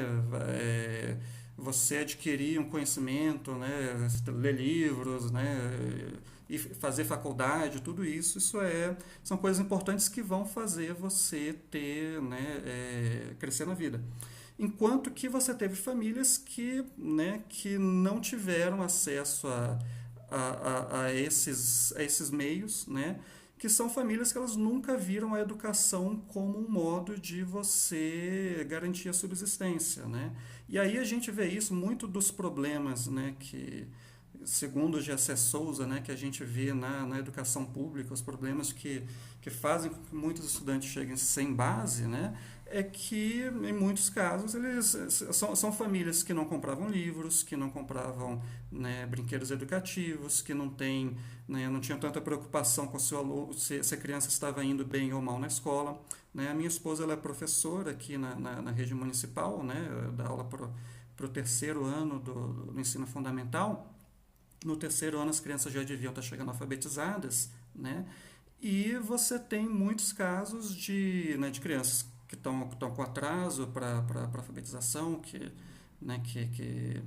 Você adquirir um conhecimento, né? Ler livros, né? E fazer faculdade, tudo isso, são coisas importantes que vão fazer você ter, né? Crescer na vida. Enquanto que você teve famílias que não tiveram acesso a esses meios, né? Que são famílias que elas nunca viram a educação como um modo de você garantir a subsistência, né? E aí a gente vê isso muito dos problemas, né, que, segundo o G.C. Souza, né, que a gente vê na educação pública, os problemas que fazem com que muitos estudantes cheguem sem base, né, é que, em muitos casos, eles são famílias que não compravam livros, que não compravam, né, brinquedos educativos, que não tinham tanta preocupação com se a criança estava indo bem ou mal na escola. Né? A minha esposa ela é professora aqui na rede municipal, né, dá aula para o terceiro ano do ensino fundamental. No terceiro ano as crianças já deviam estar chegando alfabetizadas, né? E você tem muitos casos de crianças que estão com atraso para alfabetização, né, que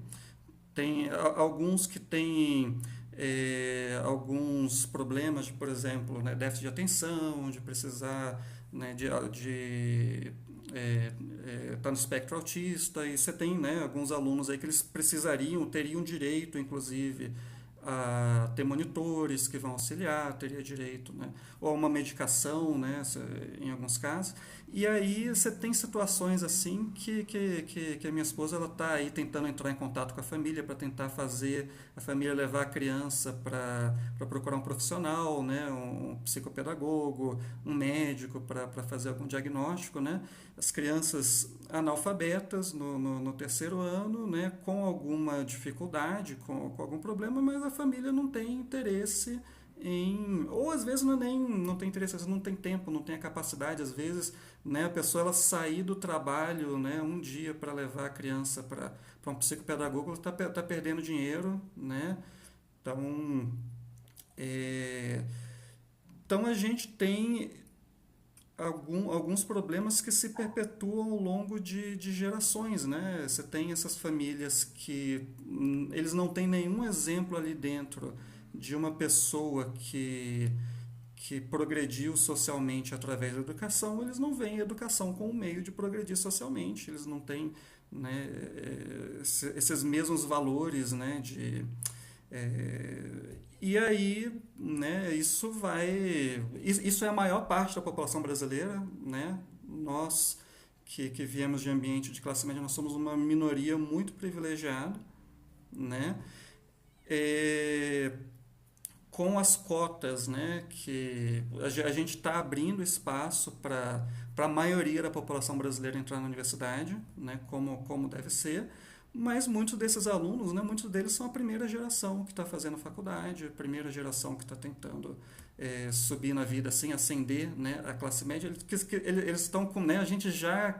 tem alguns que têm alguns problemas, por exemplo, né, déficit de atenção, de precisar, né, de tá no espectro autista, e você tem, né, alguns alunos aí que eles teriam direito, inclusive, a ter monitores que vão auxiliar, teria direito, né, ou a uma medicação, né, em alguns casos. E aí você tem situações assim que a minha esposa ela está aí tentando entrar em contato com a família para tentar fazer a família levar a criança para procurar um profissional, né, um psicopedagogo, um médico para fazer algum diagnóstico, né. As crianças analfabetas no terceiro ano, né, com alguma dificuldade, com algum problema, mas a família não tem interesse ou às vezes não tem interesse, às vezes não tem tempo, não tem a capacidade, às vezes, né, a pessoa ela sair do trabalho, né, um dia para levar a criança para um psicopedagogo, ela está perdendo dinheiro, né? Então a gente tem alguns problemas que se perpetuam ao longo de gerações, né? Você tem essas famílias que eles não têm nenhum exemplo ali dentro de uma pessoa que progrediu socialmente através da educação. Eles não veem a educação como um meio de progredir socialmente, eles não têm, né, esses mesmos valores, né, e aí, né, isso é a maior parte da população brasileira, né? Nós que viemos de ambiente de classe média, nós somos uma minoria muito privilegiada, né? Com as cotas, né, que a gente está abrindo espaço para a maioria da população brasileira entrar na universidade, né, como deve ser, mas muitos desses alunos, né, muitos deles são a primeira geração que está fazendo faculdade, a primeira geração que está tentando subir na vida, assim, ascender, né, a classe média. Eles estão com, né, a gente já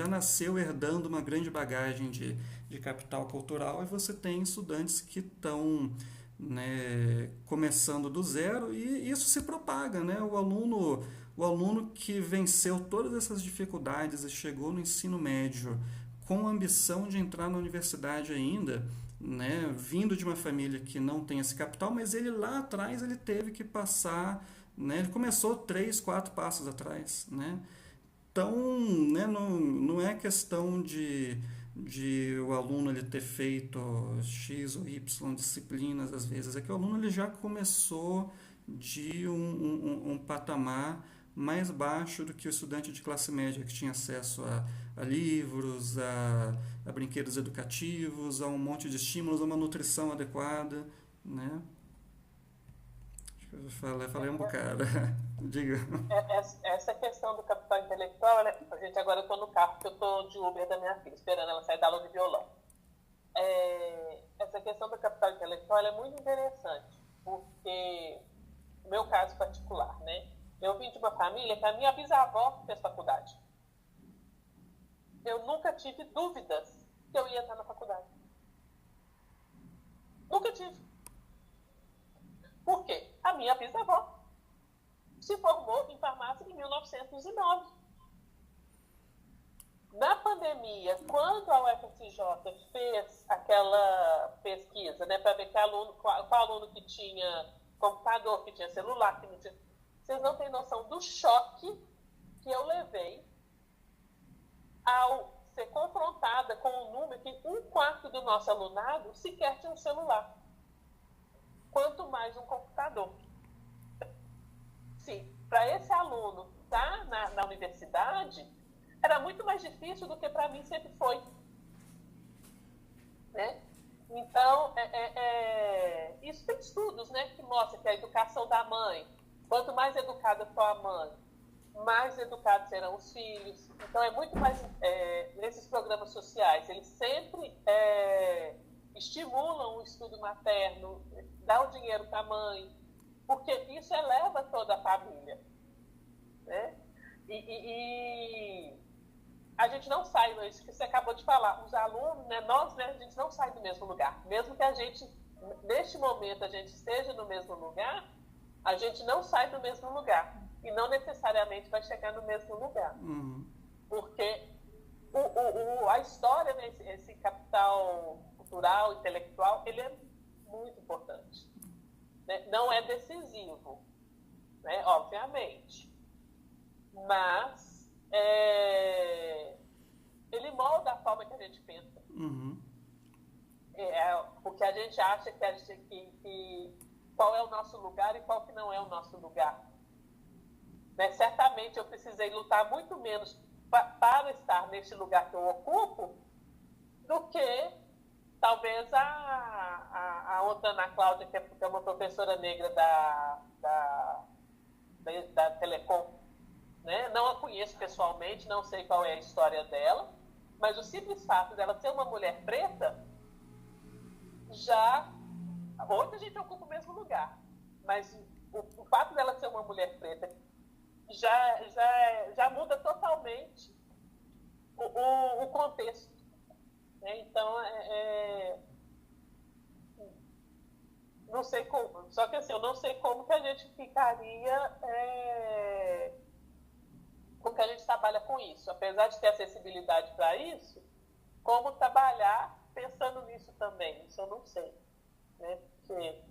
nasceu herdando uma grande bagagem de capital cultural, e você tem estudantes que estão, né, começando do zero, e isso se propaga, né? O aluno que venceu todas essas dificuldades e chegou no ensino médio com a ambição de entrar na universidade ainda, né, vindo de uma família que não tem esse capital, mas ele lá atrás ele teve que passar, né, ele começou 3, 4 passos atrás, né? Então, né, não é questão de o aluno ele ter feito X ou Y disciplinas, às vezes, é que o aluno ele já começou de um patamar mais baixo do que o estudante de classe média, que tinha acesso a livros, a brinquedos educativos, a um monte de estímulos, a uma nutrição adequada, né? Acho que eu falei um bocado. Diga. Essa questão do capital intelectual, né? A gente agora, eu estou no carro, porque eu estou de Uber da minha filha, esperando ela sair da aula de violão. Essa questão do capital intelectual é muito interessante, porque, no meu caso particular, né? Eu vim de uma família que a minha bisavó fez faculdade. Eu nunca tive dúvidas que eu ia entrar na faculdade. Nunca tive. Por quê? A minha bisavó se formou em farmácia em 1909. Na pandemia, quando a UFRJ fez aquela pesquisa, né, para ver qual aluno que tinha computador, que tinha celular, que não tinha... Vocês não têm noção do choque que eu levei ao ser confrontada com o número que 1/4 do nosso alunado sequer tinha um celular. Quanto mais um computador. Sim, para esse aluno estar na universidade, era muito mais difícil do que para mim sempre foi. Né? Então, isso tem estudos, né, que mostram que a educação da mãe, quanto mais educada for a mãe, mais educados serão os filhos. Então, é muito mais... nesses programas sociais, eles sempre estimulam o estudo materno, dão o dinheiro para a mãe, porque isso eleva toda a família. Né? E a gente não sai, isso que você acabou de falar, os alunos, né, nós, né, a gente não sai do mesmo lugar. Mesmo que a gente, neste momento, a gente esteja no mesmo lugar, a gente não sai do mesmo lugar. E não necessariamente vai chegar no mesmo lugar. Uhum. Porque a história, né, esse capital cultural, intelectual, ele é muito importante. Né? Não é decisivo, né, obviamente. Mas ele molda a forma que a gente pensa. Uhum. Porque a gente acha que qual é o nosso lugar e qual que não é o nosso lugar. Né? Certamente eu precisei lutar muito menos para estar neste lugar que eu ocupo do que talvez a outra Ana Cláudia, que é uma professora negra da Telecom. Né? Não a conheço pessoalmente, não sei qual é a história dela, mas o simples fato dela ser uma mulher preta, já... Hoje a gente ocupa o mesmo lugar, mas o fato dela ser uma mulher preta já muda totalmente o contexto. Né? Então, não sei como, só que assim, eu não sei como que a gente ficaria, como que a gente trabalha com isso. Apesar de ter acessibilidade para isso, como trabalhar pensando nisso também, isso eu não sei. Né? Porque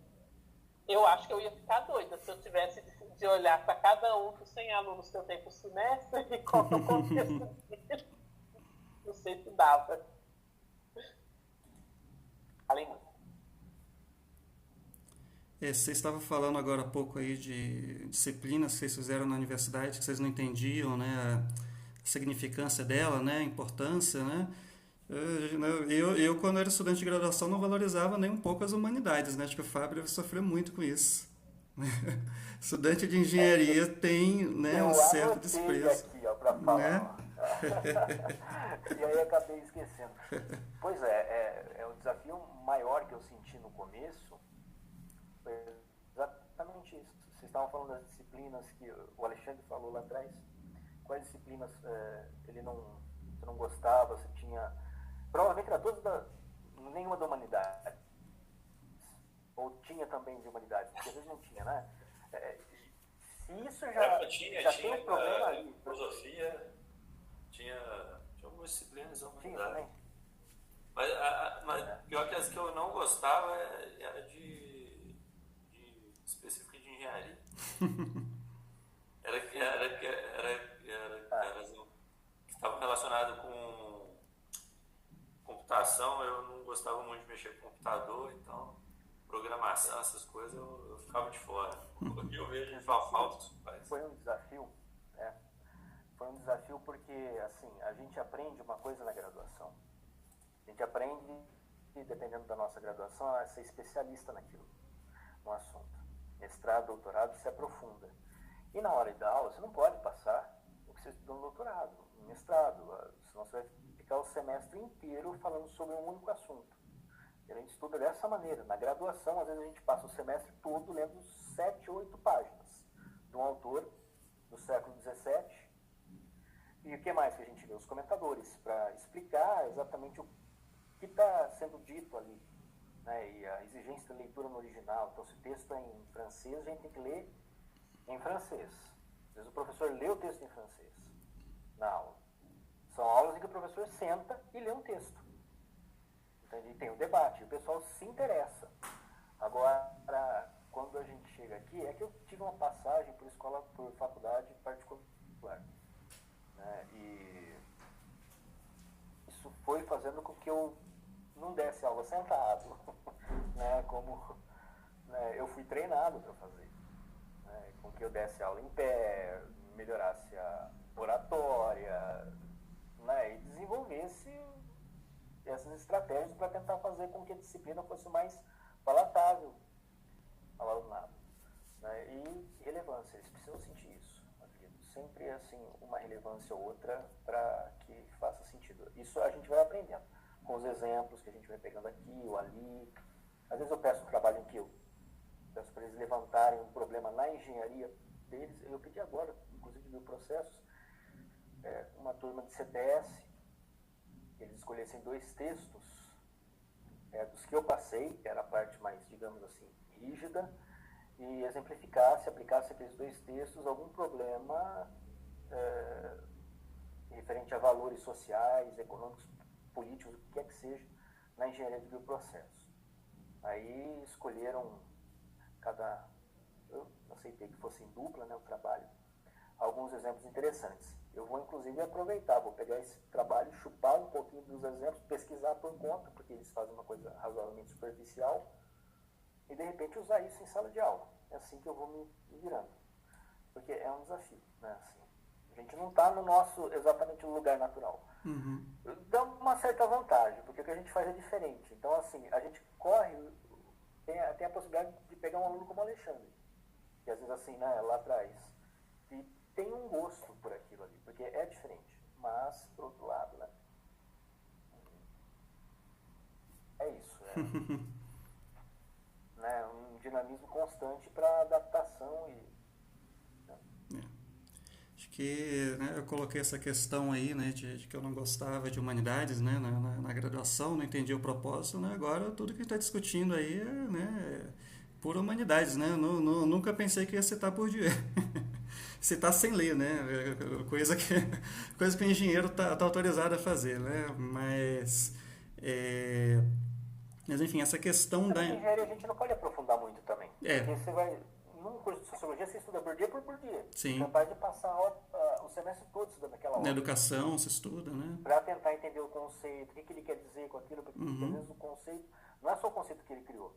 eu acho que eu ia ficar doida se eu tivesse de olhar para cada um dos 100 alunos que eu tenho por semestre e qual é o contexto dele. Não sei se dava. Além disso. Você estava falando agora há pouco aí de disciplinas que vocês fizeram na universidade, que vocês não entendiam, né, a significância dela, né, a importância, né? Eu, quando era estudante de graduação, não valorizava nem um pouco as humanidades, né? Acho que o Fábio sofreu muito com isso. Estudante de engenharia tem, né, um certo desprezo. Aqui, ó, pra falar, né? E aí acabei esquecendo. Pois é o desafio maior que eu senti no começo foi exatamente isso. Vocês estavam falando das disciplinas que o Alexandre falou lá atrás. Quais disciplinas você não gostava, você tinha... Provavelmente era todas nenhuma da humanidade. Ou tinha também de humanidade, porque às vezes não tinha, né? Se isso já tem um problema ali. Filosofia, tinha algumas disciplinas da Tinha humanidade. também. Mas pior que as que eu não gostava era de específico de engenharia. Era que estava relacionado com computação. Eu não gostava muito de mexer com computador, então programação, essas coisas eu ficava de fora. Eu vejo falta disso. Foi um desafio, Foi um desafio porque, assim, a gente aprende uma coisa na graduação. A gente aprende, dependendo da nossa graduação, a ser especialista naquilo, no assunto. Mestrado, doutorado, se aprofunda. E na hora da aula, você não pode passar o que você estudou no doutorado, no mestrado, senão você vai ficar o semestre inteiro falando sobre um único assunto. E a gente estuda dessa maneira. Na graduação, às vezes a gente passa o semestre todo lendo 7, 8 páginas de um autor do século XVII. E o que mais que a gente vê? Os comentadores, para explicar exatamente o que está sendo dito ali. né? E a exigência da leitura no original. Então, se o texto é em francês, a gente tem que ler em francês. Às vezes o professor lê o texto em francês na aula. São aulas em que o professor senta e lê um texto. Então, e tem um debate, e o pessoal se interessa. Agora, quando a gente chega aqui, é que eu tive uma passagem por faculdade particular, né? E isso foi fazendo com que eu não desse aula sentado, né? Como, né, eu fui treinado para fazer, né? Com que eu desse aula em pé, melhorasse a oratória, né? E desenvolvesse essas estratégias para tentar fazer com que a disciplina fosse mais palatável ao alunado, né? E relevância, eles precisam sentir isso na vida. Sempre assim, uma relevância ou outra para que faça sentido. Isso a gente vai aprendendo com os exemplos que a gente vai pegando aqui ou ali. Às vezes eu peço um trabalho em que eu peço para eles levantarem um problema na engenharia deles. Eu pedi agora, inclusive no processo, uma turma de CTS, eles escolhessem 2 textos dos que eu passei, que era a parte mais, digamos assim, rígida, e exemplificasse, aplicasse aqueles 2 textos algum problema referente a valores sociais, econômicos, políticos, o que quer que seja, na engenharia de bioprocessos. Aí escolheram eu aceitei que fosse em dupla, né, o trabalho, alguns exemplos interessantes. Eu vou, inclusive, aproveitar, vou pegar esse trabalho, chupar um pouquinho dos exemplos, pesquisar por conta, porque eles fazem uma coisa razoavelmente superficial, e, de repente, usar isso em sala de aula. É assim que eu vou me virando. Porque é um desafio, né? Assim, a gente não está no nosso, exatamente, lugar natural. Uhum. Dá uma certa vantagem, porque o que a gente faz é diferente. Então, assim, a gente corre, tem a possibilidade de pegar um aluno como o Alexandre, que às vezes, assim, né, lá atrás, e tem um gosto por aquilo ali, porque é diferente. Mas, por outro lado, né, é isso. Né, um dinamismo constante para adaptação e... Acho que, né, eu coloquei essa questão aí, né, de que eu não gostava de humanidades, né, na graduação, não entendi o propósito, né, agora tudo que a gente está discutindo aí é, né, pura humanidades, né, nunca pensei que ia citar por dia. Citar sem ler, né, coisa que o engenheiro tá autorizado a fazer, né, mas enfim, essa questão da... Na engenharia a gente não pode aprofundar muito também, porque você vai... Num curso de sociologia, você estuda por dia. Sim. Você é capaz de passar o semestre todo estudando aquela hora. Na educação se estuda, né? Para tentar entender o conceito, o que ele quer dizer com aquilo, porque às vezes o conceito, não é só o conceito que ele criou.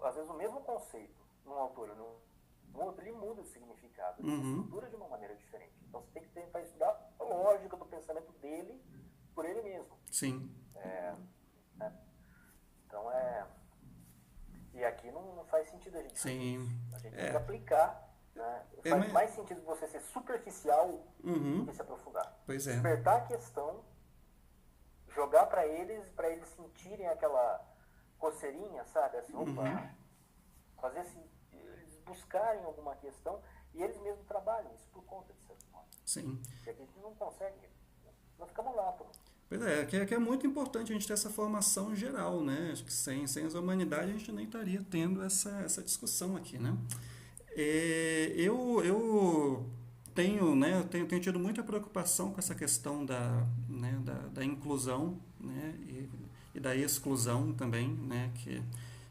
Às vezes o mesmo conceito, num autor, num outro, ele muda o significado, ele estrutura de uma maneira diferente. Então você tem que tentar estudar a lógica do pensamento dele, por ele mesmo. Sim. Né? Então E aqui não faz sentido a gente fazer isso. A gente tem que aplicar, né? Faz mais sentido você ser superficial do que se aprofundar. Pois é. Despertar a questão, jogar para eles sentirem aquela coceirinha, sabe? Assim, opa, fazer assim, eles buscarem alguma questão e eles mesmos trabalham isso por conta de certo modo. Sim. Porque aqui a gente não consegue, nós ficamos lá, pô. Pois é, que é muito importante a gente ter essa formação geral, né? Acho que sem as humanidades a gente nem estaria tendo essa discussão aqui, né? Eu tenho, né, eu tenho tido muita preocupação com essa questão da inclusão, né, e da exclusão também, né, que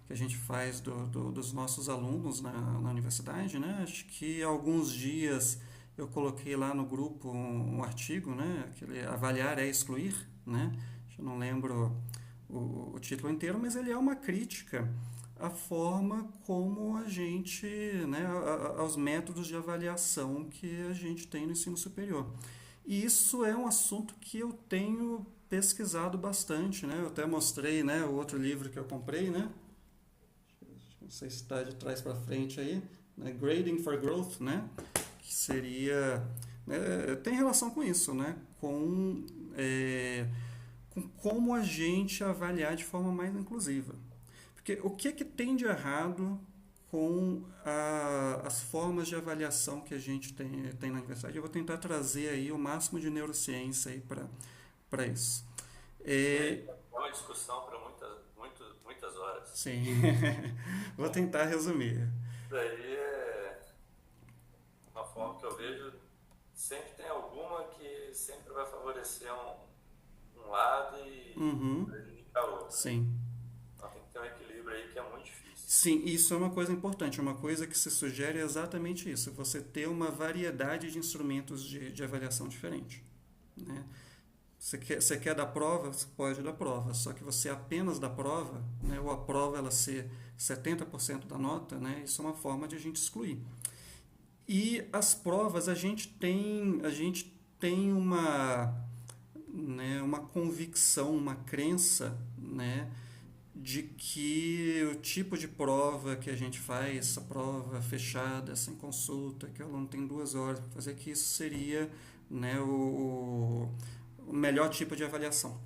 a gente faz dos nossos alunos na universidade, né? Acho que há alguns dias eu coloquei lá no grupo um artigo, né, aquele Avaliar é Excluir, né? Eu não lembro o título inteiro, mas ele é uma crítica à forma como a gente, né, aos métodos de avaliação que a gente tem no ensino superior. E isso é um assunto que eu tenho pesquisado bastante, né? Eu até mostrei, né, o outro livro que eu comprei, né? Não sei se está de trás para frente aí, né? Grading for Growth, né? Que seria, né, tem relação com isso, né? Com como a gente avaliar de forma mais inclusiva. Porque o que tem de errado com as formas de avaliação que a gente tem na universidade? Eu vou tentar trazer aí o máximo de neurociência aí para isso. É uma discussão para muitas horas. Sim. Vou tentar resumir. Daí é uma forma que eu vejo, sempre tem alguma que sempre vai favorecer um lado e prejudicar o outro. Sim. Então tem que ter um equilíbrio aí que é muito difícil. Sim, isso é uma coisa importante. Uma coisa que se sugere é exatamente isso. Você ter uma variedade de instrumentos de avaliação diferente. Né? Você quer dar prova, você pode dar prova. Só que você apenas dá prova, né, ou a prova ela ser 70% da nota, né, isso é uma forma de a gente excluir. E as provas, a gente tem uma, né, uma convicção, uma crença, né, de que o tipo de prova que a gente faz, essa prova fechada, sem consulta, que o aluno tem 2 horas para fazer, que isso seria, né, o melhor tipo de avaliação.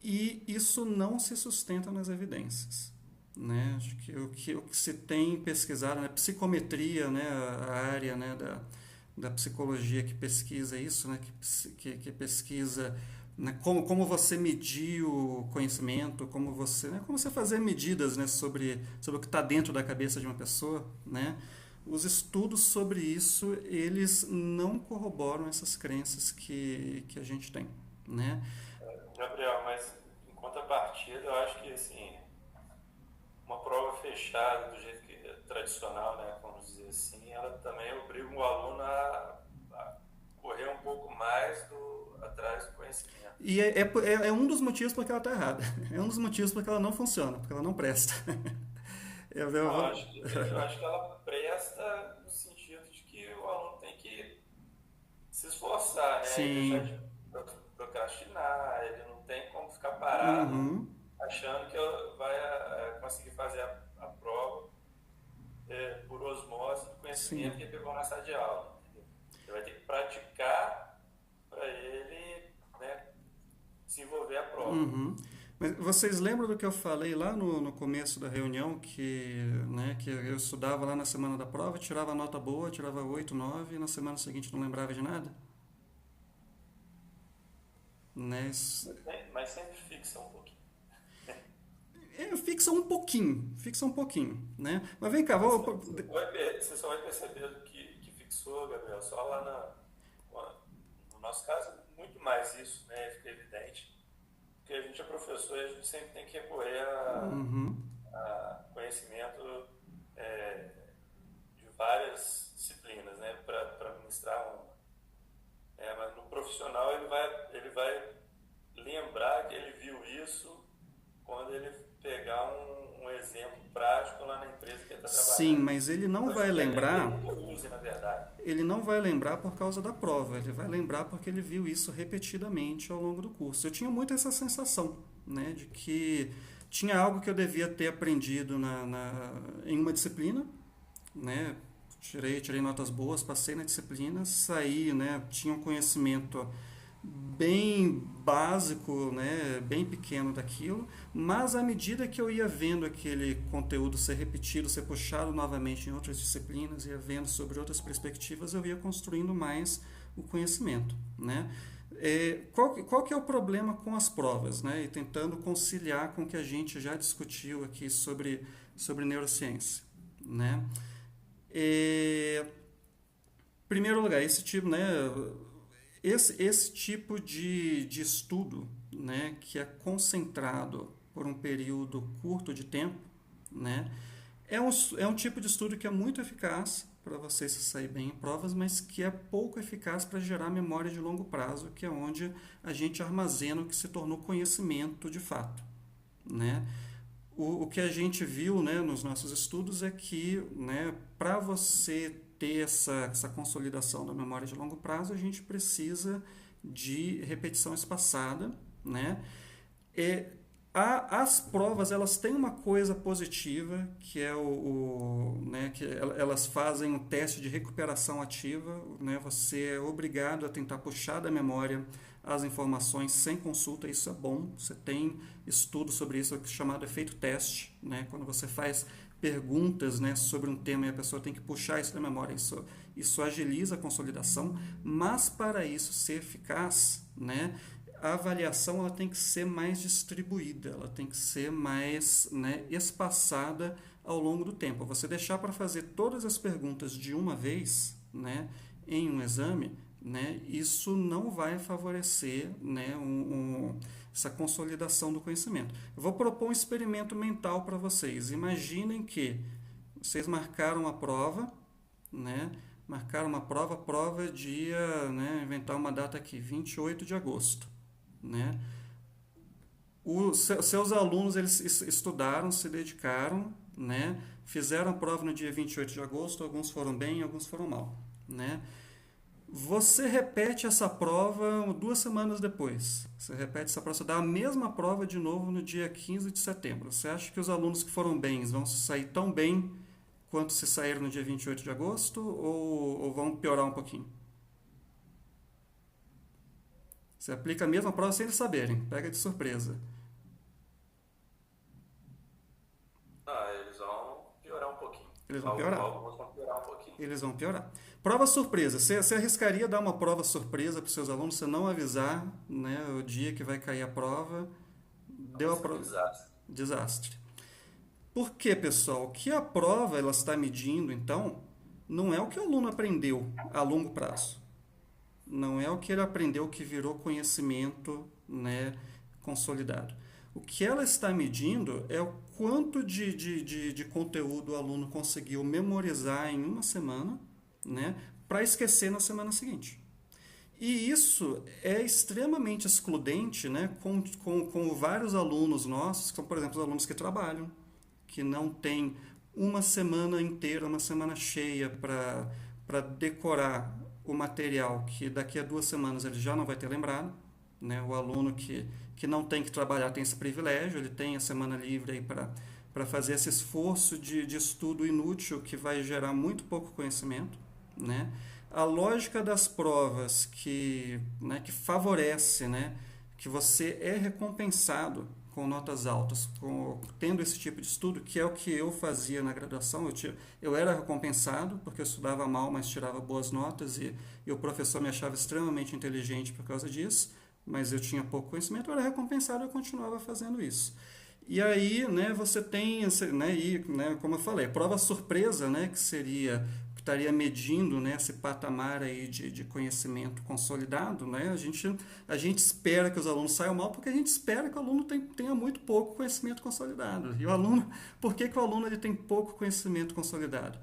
E isso não se sustenta nas evidências. Né? Acho que o que se tem pesquisado, né, psicometria, né, a área, né, da psicologia que pesquisa isso, né, que pesquisa, né, como você medir o conhecimento, como você fazer medidas, né, sobre o que está dentro da cabeça de uma pessoa, né? Os estudos sobre isso, eles não corroboram essas crenças que a gente tem, né? Gabriel, mas em contrapartida, eu acho que assim, uma prova fechada do jeito que é tradicional, né, vamos dizer assim, ela também obriga o aluno a correr um pouco mais atrás do conhecimento. E é um dos motivos porque ela está errada. É um dos motivos porque ela não funciona, porque ela não presta. Eu acho que ela presta no sentido de que o aluno tem que se esforçar, né? Sim. Deixar de procrastinar, ele não tem como ficar parado achando que vai conseguir fazer a prova por osmose do conhecimento que ele pegou na sala de aula. Entendeu? Ele vai ter que praticar para ele, né, desenvolver a prova. Mas vocês lembram do que eu falei lá no começo da reunião, né, que eu estudava lá na semana da prova, tirava nota boa, tirava 8, 9, e na semana seguinte não lembrava de nada? Né? Mas sempre fixa um pouquinho. Fixa um pouquinho, né? Mas vem cá, você só vai perceber que fixou, Gabriel, só lá no nosso caso, muito mais isso, né, fica evidente. Porque a gente é professor e a gente sempre tem que recorrer a conhecimento de várias disciplinas, né, para ministrar uma. Mas no profissional ele vai lembrar que ele viu isso quando ele pegar um exemplo prático lá na empresa que ele está trabalhando. Sim, mas ele não vai lembrar. Na verdade. Ele não vai lembrar por causa da prova, ele vai lembrar porque ele viu isso repetidamente ao longo do curso. Eu tinha muito essa sensação, né, de que tinha algo que eu devia ter aprendido em uma disciplina, né, tirei notas boas, passei na disciplina, saí, né, tinha um conhecimento bem básico, né, bem pequeno daquilo, mas à medida que eu ia vendo aquele conteúdo ser repetido, ser puxado novamente em outras disciplinas, ia vendo sobre outras perspectivas, eu ia construindo mais o conhecimento, né? Qual que é o problema com as provas, né? E tentando conciliar com o que a gente já discutiu aqui sobre neurociência, né? Em primeiro lugar, esse tipo, né? Esse tipo de estudo, né, que é concentrado por um período curto de tempo, né, é um tipo de estudo que é muito eficaz para você se sair bem em provas, mas que é pouco eficaz para gerar memória de longo prazo, que é onde a gente armazena o que se tornou conhecimento de fato, né? O que a gente viu, né, nos nossos estudos é que, né, para você ter essa consolidação da memória de longo prazo, a gente precisa de repetição espaçada, né? As provas, elas têm uma coisa positiva, que é né, que elas fazem um teste de recuperação ativa, né? Você é obrigado a tentar puxar da memória as informações sem consulta, isso é bom. Você tem estudo sobre isso, chamado efeito teste, né? Quando você faz perguntas, né, sobre um tema e a pessoa tem que puxar isso da memória, isso agiliza a consolidação, mas para isso ser eficaz, né, a avaliação ela tem que ser mais distribuída, ela tem que ser mais, né, espaçada ao longo do tempo. Você deixar para fazer todas as perguntas de uma vez, né, em um exame, né, isso não vai favorecer, né, essa consolidação do conhecimento. Eu vou propor um experimento mental para vocês. Imaginem que vocês marcaram a prova, né, prova dia, né, inventar uma data aqui, 28 de agosto, né? Seus alunos, eles estudaram, se dedicaram, né? Fizeram a prova no dia 28 de agosto, alguns foram bem, alguns foram mal, né? Você repete essa prova 2 semanas depois. Você repete essa prova, você dá a mesma prova de novo no dia 15 de setembro. Você acha que os alunos que foram bem vão se sair tão bem quanto se saíram no dia 28 de agosto ou vão piorar um pouquinho? Você aplica a mesma prova sem eles saberem, pega de surpresa. Eles vão piorar um pouquinho. Eles vão piorar. Alguns vão piorar um pouquinho. Eles vão piorar. Prova surpresa. Você arriscaria dar uma prova surpresa para os seus alunos, você não avisar, né, o dia que vai cair a prova? Deu a prova. Desastre. Por quê, pessoal? O que a prova ela está medindo, então, não é o que o aluno aprendeu a longo prazo. Não é o que ele aprendeu que virou conhecimento, né, consolidado. O que ela está medindo é o quanto de conteúdo o aluno conseguiu memorizar em uma semana, né, para esquecer na semana seguinte. E isso é extremamente excludente, né, com vários alunos nossos, como, por exemplo, os alunos que trabalham, que não têm uma semana inteira, uma semana cheia para decorar o material que daqui a 2 semanas ele já não vai ter lembrado, né? O aluno que não tem que trabalhar tem esse privilégio, ele tem a semana livre aí para fazer esse esforço de estudo inútil que vai gerar muito pouco conhecimento, né? A lógica das provas né, que favorece, né, que você é recompensado com notas altas, tendo esse tipo de estudo, que é o que eu fazia na graduação. Eu era recompensado porque eu estudava mal, mas tirava boas notas e o professor me achava extremamente inteligente por causa disso, mas eu tinha pouco conhecimento, eu era recompensado e eu continuava fazendo isso. E aí, né, você tem, né, como eu falei, prova surpresa, né, que estaria medindo, né, esse patamar aí de conhecimento consolidado, né? A gente espera que os alunos saiam mal porque a gente espera que o aluno tenha muito pouco conhecimento consolidado. E o aluno, por que o aluno ele tem pouco conhecimento consolidado?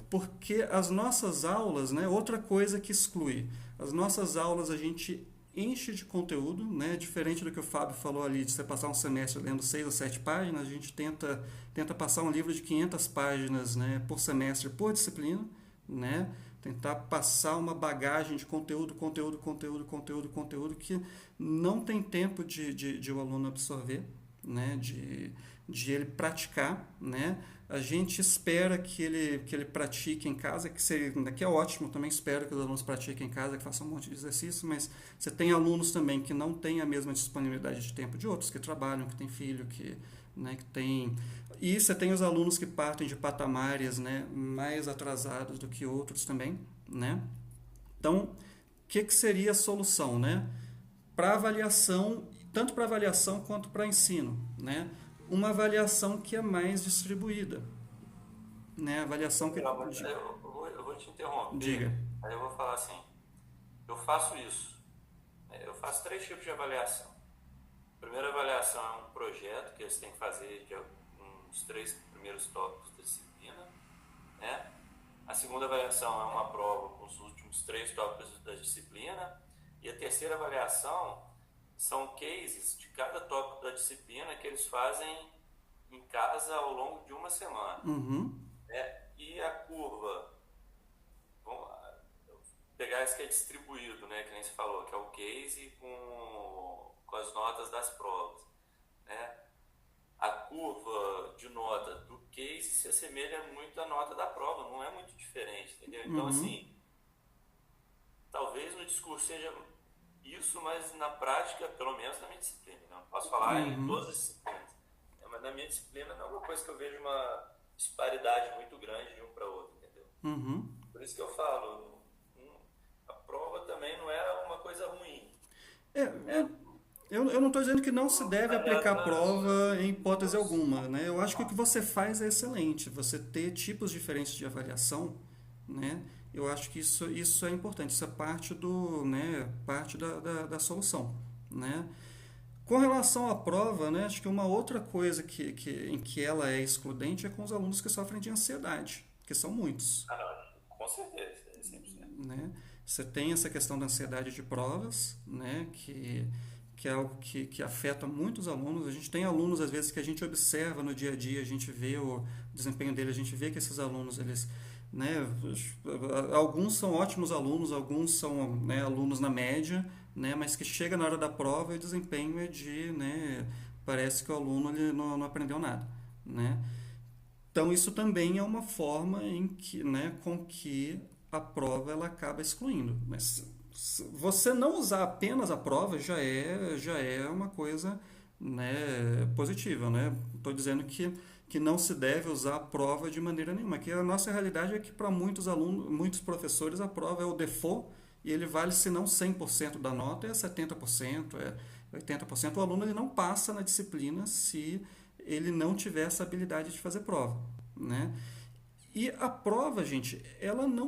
Porque as nossas aulas, né, outra coisa que exclui, as nossas aulas a gente enche de conteúdo, né? Diferente do que o Fábio falou ali, de você passar um semestre lendo 6 ou 7 páginas, a gente tenta passar um livro de 500 páginas, né, por semestre, por disciplina, né? Tentar passar uma bagagem de conteúdo que não tem tempo de o aluno absorver, né? De ele praticar, né? A gente espera que ele pratique em casa, que é ótimo, também espero que os alunos pratiquem em casa, que façam um monte de exercício, mas você tem alunos também que não têm a mesma disponibilidade de tempo de outros, que trabalham, que têm filho, né, que tem... E você tem os alunos que partem de patamares, né, mais atrasados do que outros também, né? Então, o que seria a solução, né? Para avaliação, tanto para avaliação quanto para ensino, né? Uma avaliação que é mais distribuída, né? Avaliação que... Eu vou te interromper. Diga. Aí eu vou falar assim, eu faço isso. Eu faço 3 tipos de avaliação. A primeira avaliação é um projeto que eles têm que fazer de uns 3 primeiros tópicos da disciplina, né? A segunda avaliação é uma prova com os últimos 3 tópicos da disciplina. E a terceira avaliação são cases de cada tópico da disciplina que eles fazem em casa ao longo de uma semana. Uhum. E a curva, vamos pegar esse que é distribuído, né, que nem você falou, que é o case com as notas das provas, né? A curva de nota do case se assemelha muito à nota da prova, não é muito diferente, entendeu? Então, assim, talvez no discurso seja isso, mas na prática, pelo menos na minha disciplina, não posso falar em todas as disciplinas, mas na minha disciplina não é uma coisa que eu vejo uma disparidade muito grande de um para outro, entendeu? Por isso que eu falo, a prova também não é uma coisa ruim. Eu não estou dizendo que não se deve aplicar prova em hipótese alguma, né? Eu acho que o que você faz é excelente. Você ter tipos diferentes de avaliação, né? Eu acho que isso é importante. Isso é parte parte da solução, né? Com relação à prova, né? Acho que uma outra coisa em que ela é excludente é com os alunos que sofrem de ansiedade, que são muitos, Ah, não, com certeza, é 100%. né? Você tem essa questão da ansiedade de provas, né? Que é algo que afeta muitos alunos. A gente tem alunos, às vezes, que a gente observa no dia a dia, a gente vê o desempenho dele, a gente vê que esses alunos, eles, né, alguns são ótimos alunos, alguns são, né, alunos na média, né, mas que chega na hora da prova e o desempenho é né, parece que o aluno ele não aprendeu nada, né? Então, isso também é uma forma com que a prova ela acaba excluindo. Mas você não usar apenas a prova já é uma coisa, né, positiva. Né? Estou dizendo que não se deve usar a prova de maneira nenhuma. Que a nossa realidade é que para muitos alunos, muitos professores, a prova é o default e ele vale, se não 100% da nota, é 70%, é 80%. O aluno ele não passa na disciplina se ele não tiver essa habilidade de fazer prova, né? E a prova, gente, ela não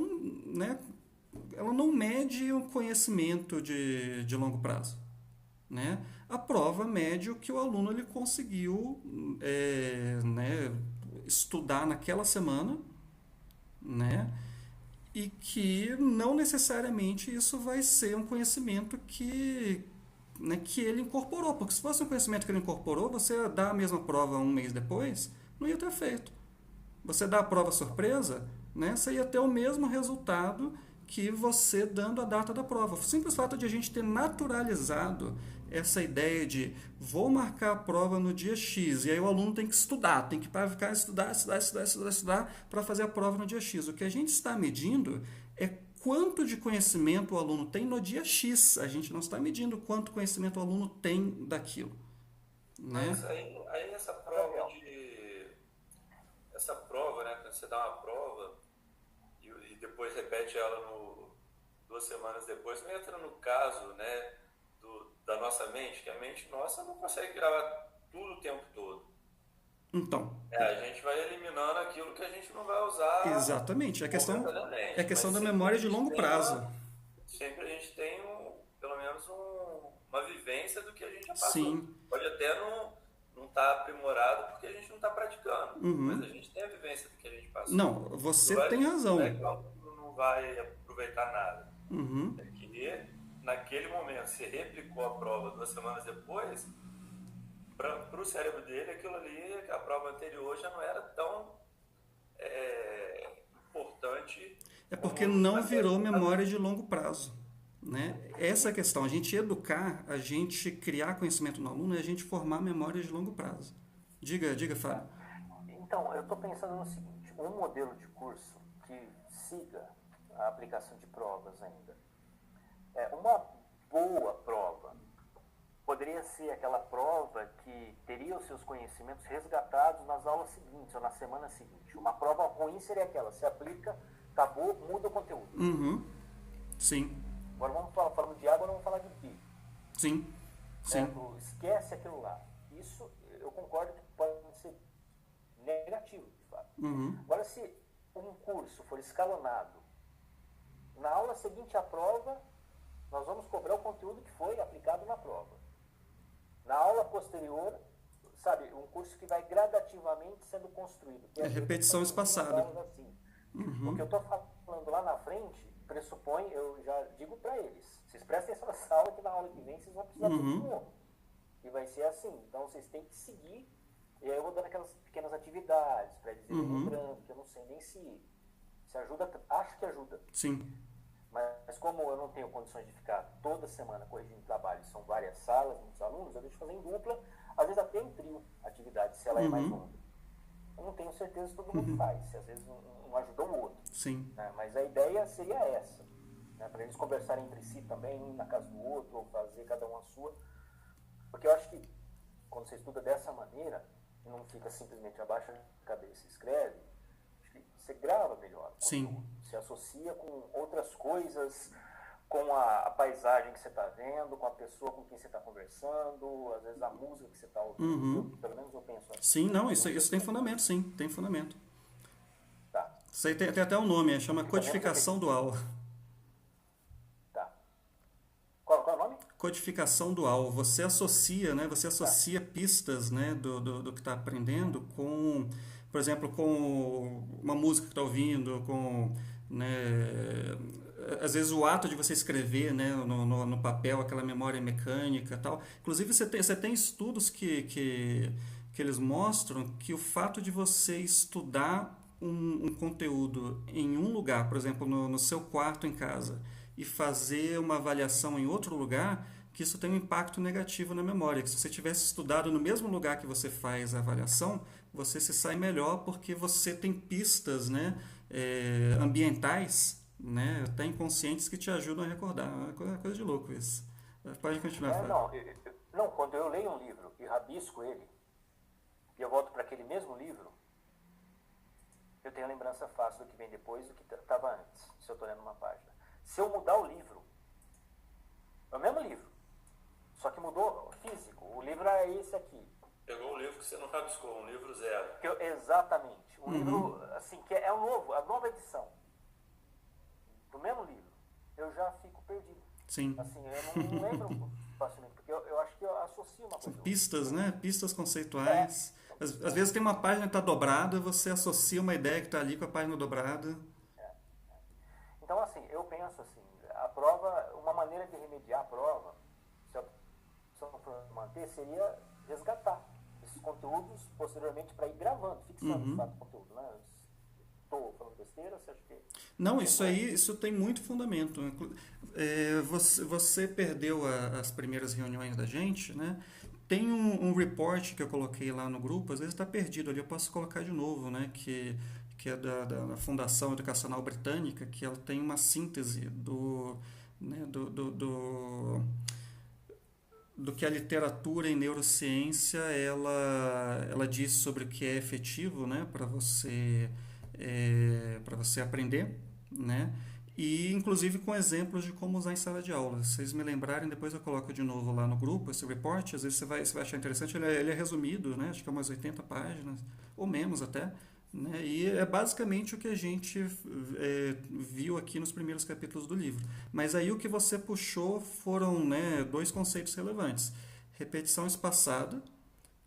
mede o conhecimento de longo prazo, né? A prova mede o que o aluno ele conseguiu né, estudar naquela semana, né? E que não necessariamente isso vai ser um conhecimento que ele incorporou. Porque se fosse um conhecimento que ele incorporou, você dá a mesma prova um mês depois, não ia ter feito. Você dá a prova surpresa, né, você ia ter o mesmo resultado que você dando a data da prova. O simples fato de a gente ter naturalizado essa ideia de vou marcar a prova no dia X, e aí o aluno tem que estudar, tem que ficar estudar para fazer a prova no dia X. O que a gente está medindo é quanto de conhecimento o aluno tem no dia X. A gente não está medindo quanto conhecimento o aluno tem daquilo. Né? Mas aí essa prova, né, quando você dá uma prova e depois repete ela 2 semanas depois, não entra no caso, né, da nossa mente, que a mente nossa não consegue gravar tudo o tempo todo. Então. A gente vai eliminando aquilo que a gente não vai usar. Exatamente. É questão da sempre memória de longo prazo. Sempre a gente tem pelo menos uma vivência do que a gente já passou. Sim. Pode até não estar aprimorado porque a gente não está praticando, mas a gente tem a vivência do que a gente passou. Não, você tem razão. Não vai aproveitar nada. Uhum. É que naquele momento, se replicou a prova 2 semanas depois, para o cérebro dele, aquilo ali, a prova anterior já não era tão importante. É porque não virou memória de longo prazo. Né? Essa é a questão. A gente educar, a gente criar conhecimento no aluno é a gente formar memória de longo prazo. Diga, Fábio. Então, eu estou pensando no seguinte, um modelo de curso que siga a aplicação de provas ainda. Uma boa prova poderia ser aquela prova que teria os seus conhecimentos resgatados nas aulas seguintes ou na semana seguinte. Uma prova ruim seria aquela, se aplica, acabou, muda o conteúdo. Uhum. Sim. Agora falando de água, vamos falar de pi. Sim. Esquece aquilo lá. Isso eu concordo que pode ser negativo, de fato. Uhum. Agora, se um curso for escalonado, na aula seguinte à prova, nós vamos cobrar o conteúdo que foi aplicado na prova. Na aula posterior, sabe, um curso que vai gradativamente sendo construído. É repetição espaçada. Assim. O que eu estou falando lá na frente, pressupõe, eu já digo para eles, vocês prestem atenção nessa aula, que na aula que vem vocês vão precisar tudo de novo. E vai ser assim. Então vocês têm que seguir, e aí eu vou dando aquelas pequenas atividades para eles irem lembrando, que eu não sei nem se ajuda, acho que ajuda. Sim. Mas como eu não tenho condições de ficar toda semana corrigindo trabalho, são várias salas, muitos alunos, eu deixo fazer em dupla, às vezes até em trio atividade, se ela é mais longa. Eu não tenho certeza se todo mundo faz, se às vezes um ajuda o outro. Sim. Né? Mas a ideia seria essa, né? Para eles conversarem entre si também, um na casa do outro, ou fazer cada um a sua. Porque eu acho que quando você estuda dessa maneira, e não fica simplesmente abaixa a cabeça e escreve, acho que você grava melhor. Sim. Se associa com outras coisas, com a paisagem que você está vendo, com a pessoa com quem você está conversando, às vezes a música que você está ouvindo. Pelo menos eu penso assim. Sim, não, isso tem fundamento, sim, tem fundamento. Tá. Isso aí tem até um nome, chama codificação dual. Tá. Qual é o nome? Codificação dual. Você associa, né? Você associa pistas, né, do que está aprendendo com, por exemplo, com uma música que está ouvindo, com, né, às vezes o ato de você escrever, né, no papel, aquela memória mecânica e tal. Inclusive você tem estudos que eles mostram que o fato de você estudar um conteúdo em um lugar, por exemplo, no seu quarto em casa, e fazer uma avaliação em outro lugar, que isso tem um impacto negativo na memória. Que se você tivesse estudado no mesmo lugar que você faz a avaliação, você se sai melhor porque você tem pistas, né, ambientais, né, até inconscientes, que te ajudam a recordar. É uma coisa de louco isso. Pode continuar, Fábio. Não, quando eu leio um livro e rabisco ele, e eu volto para aquele mesmo livro, eu tenho a lembrança fácil do que vem depois do que estava antes, se eu estou lendo uma página. Se eu mudar o livro, é o mesmo livro, só que mudou físico. O livro é esse aqui. Pegou um livro que você não rabiscou, um livro zero. Exatamente. Um livro, assim, que é o novo, a nova edição do mesmo livro. Eu já fico perdido. Sim. Assim, eu não lembro facilmente, porque eu acho que eu associo uma coisa. São pistas, né? Pistas conceituais. Às vezes tem uma página que está dobrada, você associa uma ideia que está ali com a página dobrada. Então, assim, eu penso assim, a prova, uma maneira de remediar a prova, se a opção for manter, seria resgatar esses conteúdos posteriormente para ir gravando, fixando de fato o conteúdo, né? Estou falando besteira, você acha que... Não, isso tem muito fundamento. Você perdeu as primeiras reuniões da gente, né? Tem um report que eu coloquei lá no grupo, às vezes está perdido ali, eu posso colocar de novo, né? Que é da Fundação Educacional Britânica, que ela tem uma síntese do que a literatura em neurociência ela diz sobre o que é efetivo, né, para você aprender, né, e inclusive com exemplos de como usar em sala de aula. Se vocês me lembrarem, depois eu coloco de novo lá no grupo esse report. Às vezes você vai achar interessante, ele é resumido, né, acho que é umas 80 páginas, ou menos até, né? E é basicamente o que a gente viu aqui nos primeiros capítulos do livro. Mas aí o que você puxou foram, né, dois conceitos relevantes. Repetição espaçada,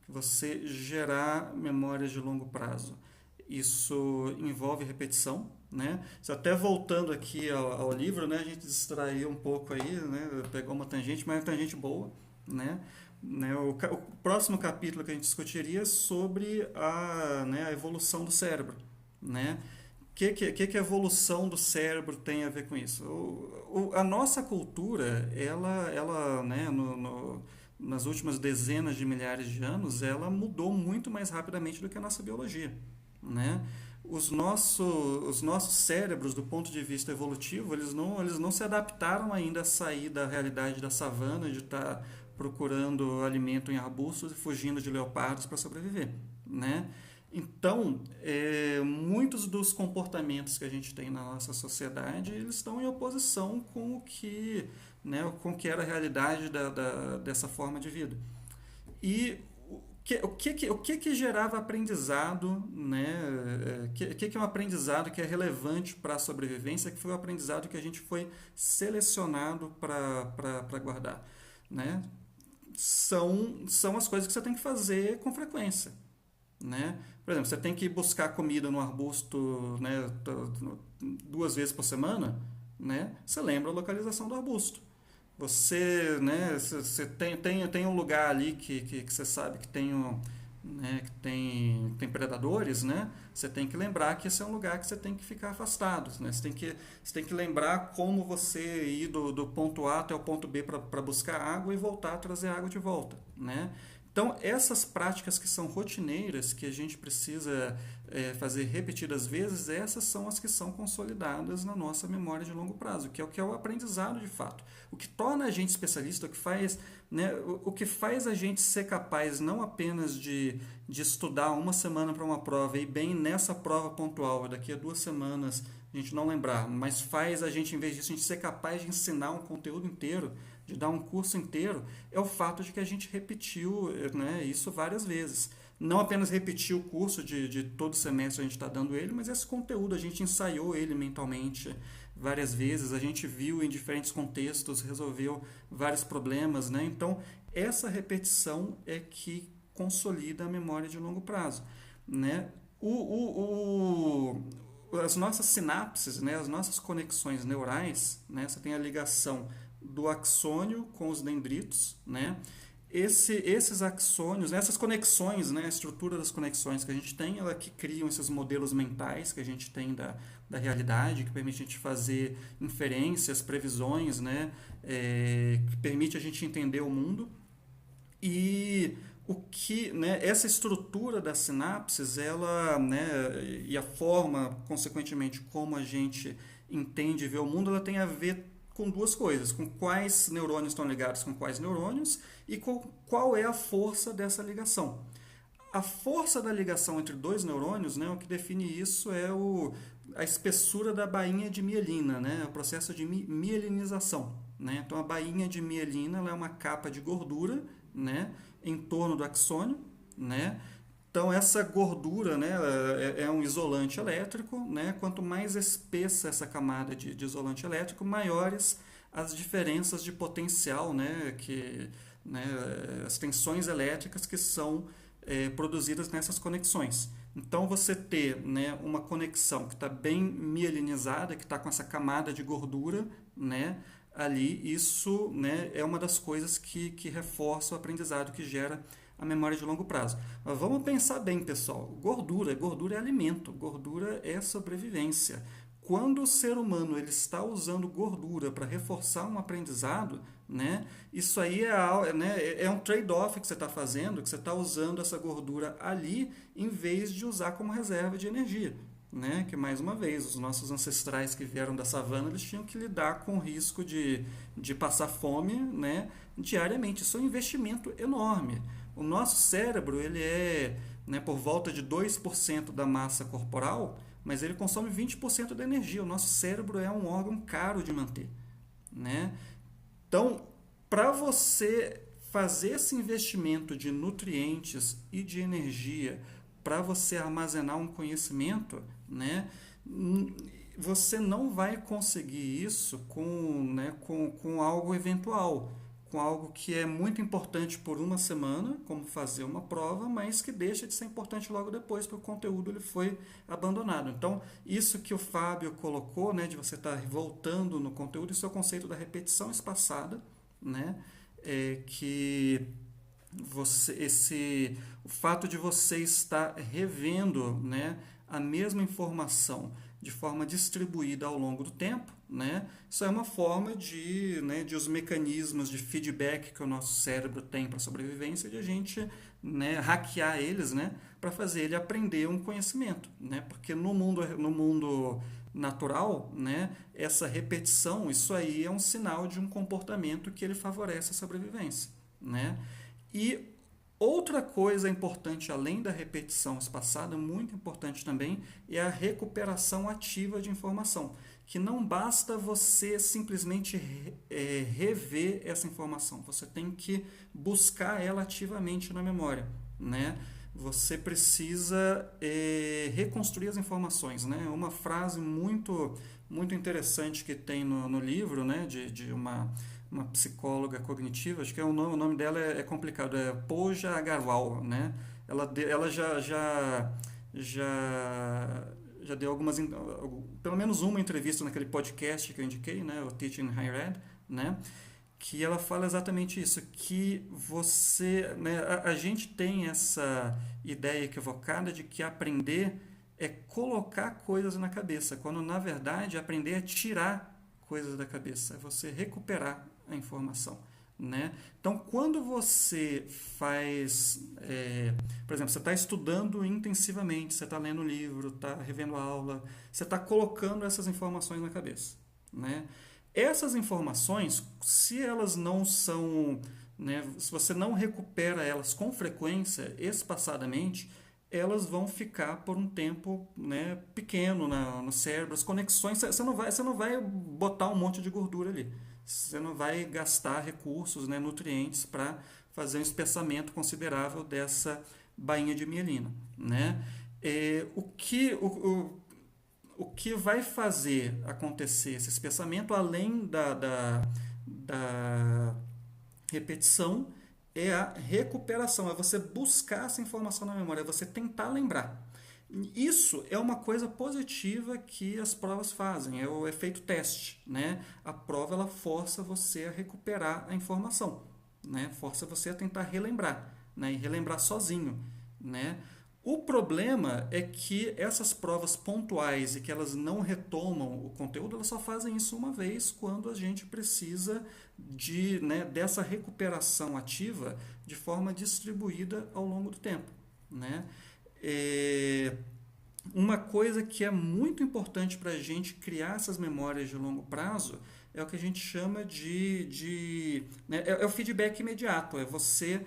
você gerar memórias de longo prazo. Isso envolve repetição, né? Até voltando aqui ao livro, né, a gente distraiu um pouco aí, né, pegou uma tangente, mas é uma tangente boa, né? O próximo capítulo que a gente discutiria é sobre a evolução do cérebro, né? O que a evolução do cérebro tem a ver com isso? A nossa cultura, ela né, nas últimas dezenas de milhares de anos, ela mudou muito mais rapidamente do que a nossa biologia, né? Os nossos cérebros, do ponto de vista evolutivo, eles não se adaptaram ainda a sair da realidade da savana, de estar procurando alimento em arbustos e fugindo de leopardos para sobreviver, né? Então, muitos dos comportamentos que a gente tem na nossa sociedade, eles estão em oposição com o que, né, com o que era a realidade dessa forma de vida. E o que gerava aprendizado, né? O que é um aprendizado que é relevante para a sobrevivência, que foi o aprendizado que a gente foi selecionado para guardar, né? São as coisas que você tem que fazer com frequência, né? Por exemplo, você tem que buscar comida no arbusto, né, 2 vezes por semana, né? Você lembra a localização do arbusto. Você, né, você tem um lugar ali que você sabe que tem predadores, né? Você tem que lembrar que esse é um lugar que você tem que ficar afastado, né? Você tem que lembrar como você ir do ponto A até o ponto B para buscar água e voltar a trazer água de volta, né? Então, essas práticas que são rotineiras, que a gente precisa fazer repetidas vezes, essas são as que são consolidadas na nossa memória de longo prazo, que é o aprendizado de fato. O que torna a gente especialista, o que faz a gente ser capaz não apenas de estudar uma semana para uma prova e bem nessa prova pontual, daqui a 2 semanas a gente não lembrar, mas faz a gente, em vez disso, a gente ser capaz de ensinar um conteúdo inteiro, de dar um curso inteiro, é o fato de que a gente repetiu, né, isso várias vezes. Não apenas repetiu o curso de todo semestre a gente está dando ele, mas esse conteúdo a gente ensaiou ele mentalmente várias vezes, a gente viu em diferentes contextos, resolveu vários problemas, né? Então, essa repetição é que consolida a memória de longo prazo, né? As nossas sinapses, né, as nossas conexões neurais, né, você tem a ligação do axônio com os dendritos, né? Esses axônios, essas conexões, né, a estrutura das conexões que a gente tem, ela que criam esses modelos mentais que a gente tem da realidade, que permite a gente fazer inferências, previsões, né, que permite a gente entender o mundo. E né, essa estrutura das sinapses, ela, né, e a forma, consequentemente, como a gente entende e vê o mundo, ela tem a ver com duas coisas, com quais neurônios estão ligados com quais neurônios e qual é a força dessa ligação. A força da ligação entre dois neurônios, né, o que define isso é a espessura da bainha de mielina, né, o processo de mielinização. Né? Então, a bainha de mielina ela é uma capa de gordura, né, em torno do axônio, né? Então, essa gordura, né, é um isolante elétrico, né? Quanto mais espessa essa camada de isolante elétrico, maiores as diferenças de potencial, né, as tensões elétricas que são produzidas nessas conexões. Então, você ter, né, uma conexão que está bem mielinizada, que está com essa camada de gordura, né, ali, isso, né, é uma das coisas que reforça o aprendizado, que gera a memória de longo prazo. Mas vamos pensar bem, pessoal. Gordura é alimento, gordura é sobrevivência. Quando o ser humano ele está usando gordura para reforçar um aprendizado, né, isso aí é um trade-off que você está fazendo, que você está usando essa gordura ali em vez de usar como reserva de energia. Né? Que, mais uma vez, os nossos ancestrais que vieram da savana, eles tinham que lidar com o risco de passar fome, né, diariamente. Isso é um investimento enorme. O nosso cérebro ele é, né, por volta de 2% da massa corporal, mas ele consome 20% da energia. O nosso cérebro é um órgão caro de manter. Né? Então, para você fazer esse investimento de nutrientes e de energia para você armazenar um conhecimento, né, você não vai conseguir isso com algo eventual, com algo que é muito importante por uma semana, como fazer uma prova, mas que deixa de ser importante logo depois, porque o conteúdo ele foi abandonado. Então, isso que o Fábio colocou, né, de você estar voltando no conteúdo, isso é o conceito da repetição espaçada, né, que o fato de você estar revendo, né, a mesma informação de forma distribuída ao longo do tempo, né, isso é uma forma de os mecanismos de feedback que o nosso cérebro tem para a sobrevivência, de a gente, né, hackear eles, né, para fazer ele aprender um conhecimento, né, porque no mundo natural, né, essa repetição, isso aí é um sinal de um comportamento que ele favorece a sobrevivência, né. E outra coisa importante, além da repetição espaçada, muito importante também, é a recuperação ativa de informação. Que não basta você simplesmente rever essa informação, você tem que buscar ela ativamente na memória. Né? Você precisa reconstruir as informações. Né? Uma frase muito, muito interessante que tem no livro, né, de uma psicóloga cognitiva, acho que o nome dela é complicado, é Pooja Agarwal, né? Ela já deu pelo menos uma entrevista naquele podcast que eu indiquei, né, o Teaching Higher Ed, né, que ela fala exatamente isso, que você, né, a gente tem essa ideia equivocada de que aprender é colocar coisas na cabeça, quando na verdade aprender é tirar coisas da cabeça, é você recuperar a informação. Né? Então, quando você faz, por exemplo, você está estudando intensivamente, você está lendo livro, está revendo aula, você está colocando essas informações na cabeça. Né? Essas informações, se elas não são, né, se você não recupera elas com frequência, espaçadamente, elas vão ficar por um tempo, né, pequeno no cérebro. As conexões, você não vai botar um monte de gordura ali. Você não vai gastar recursos, né, nutrientes para fazer um espessamento considerável dessa bainha de mielina, né? O que vai fazer acontecer esse espessamento, além da repetição, é a recuperação, é você buscar essa informação na memória, é você tentar lembrar. Isso é uma coisa positiva que as provas fazem, é o efeito teste, né? A prova ela força você a recuperar a informação, né? Força você a tentar relembrar, né? E relembrar sozinho, né? O problema é que essas provas pontuais e que elas não retomam o conteúdo, elas só fazem isso uma vez quando a gente precisa dessa recuperação ativa de forma distribuída ao longo do tempo, né? Uma coisa que é muito importante para a gente criar essas memórias de longo prazo é o que a gente chama né, é o feedback imediato, é você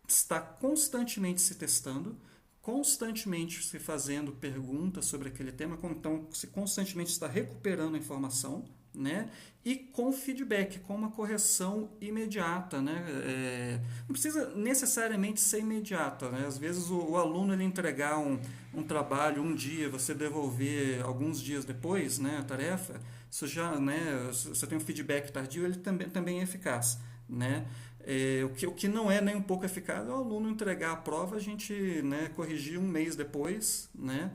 estar constantemente se testando, constantemente se fazendo perguntas sobre aquele tema, então se constantemente está recuperando a informação, né? E com feedback, com uma correção imediata, né? Não precisa necessariamente ser imediata, né? Às vezes o aluno ele entregar um trabalho um dia, você devolver alguns dias depois, né, a tarefa, isso já, né, você tem um feedback tardio, ele também é eficaz, né? O que não é nem um pouco eficaz é o aluno entregar a prova, a gente, né, corrigir um mês depois, né?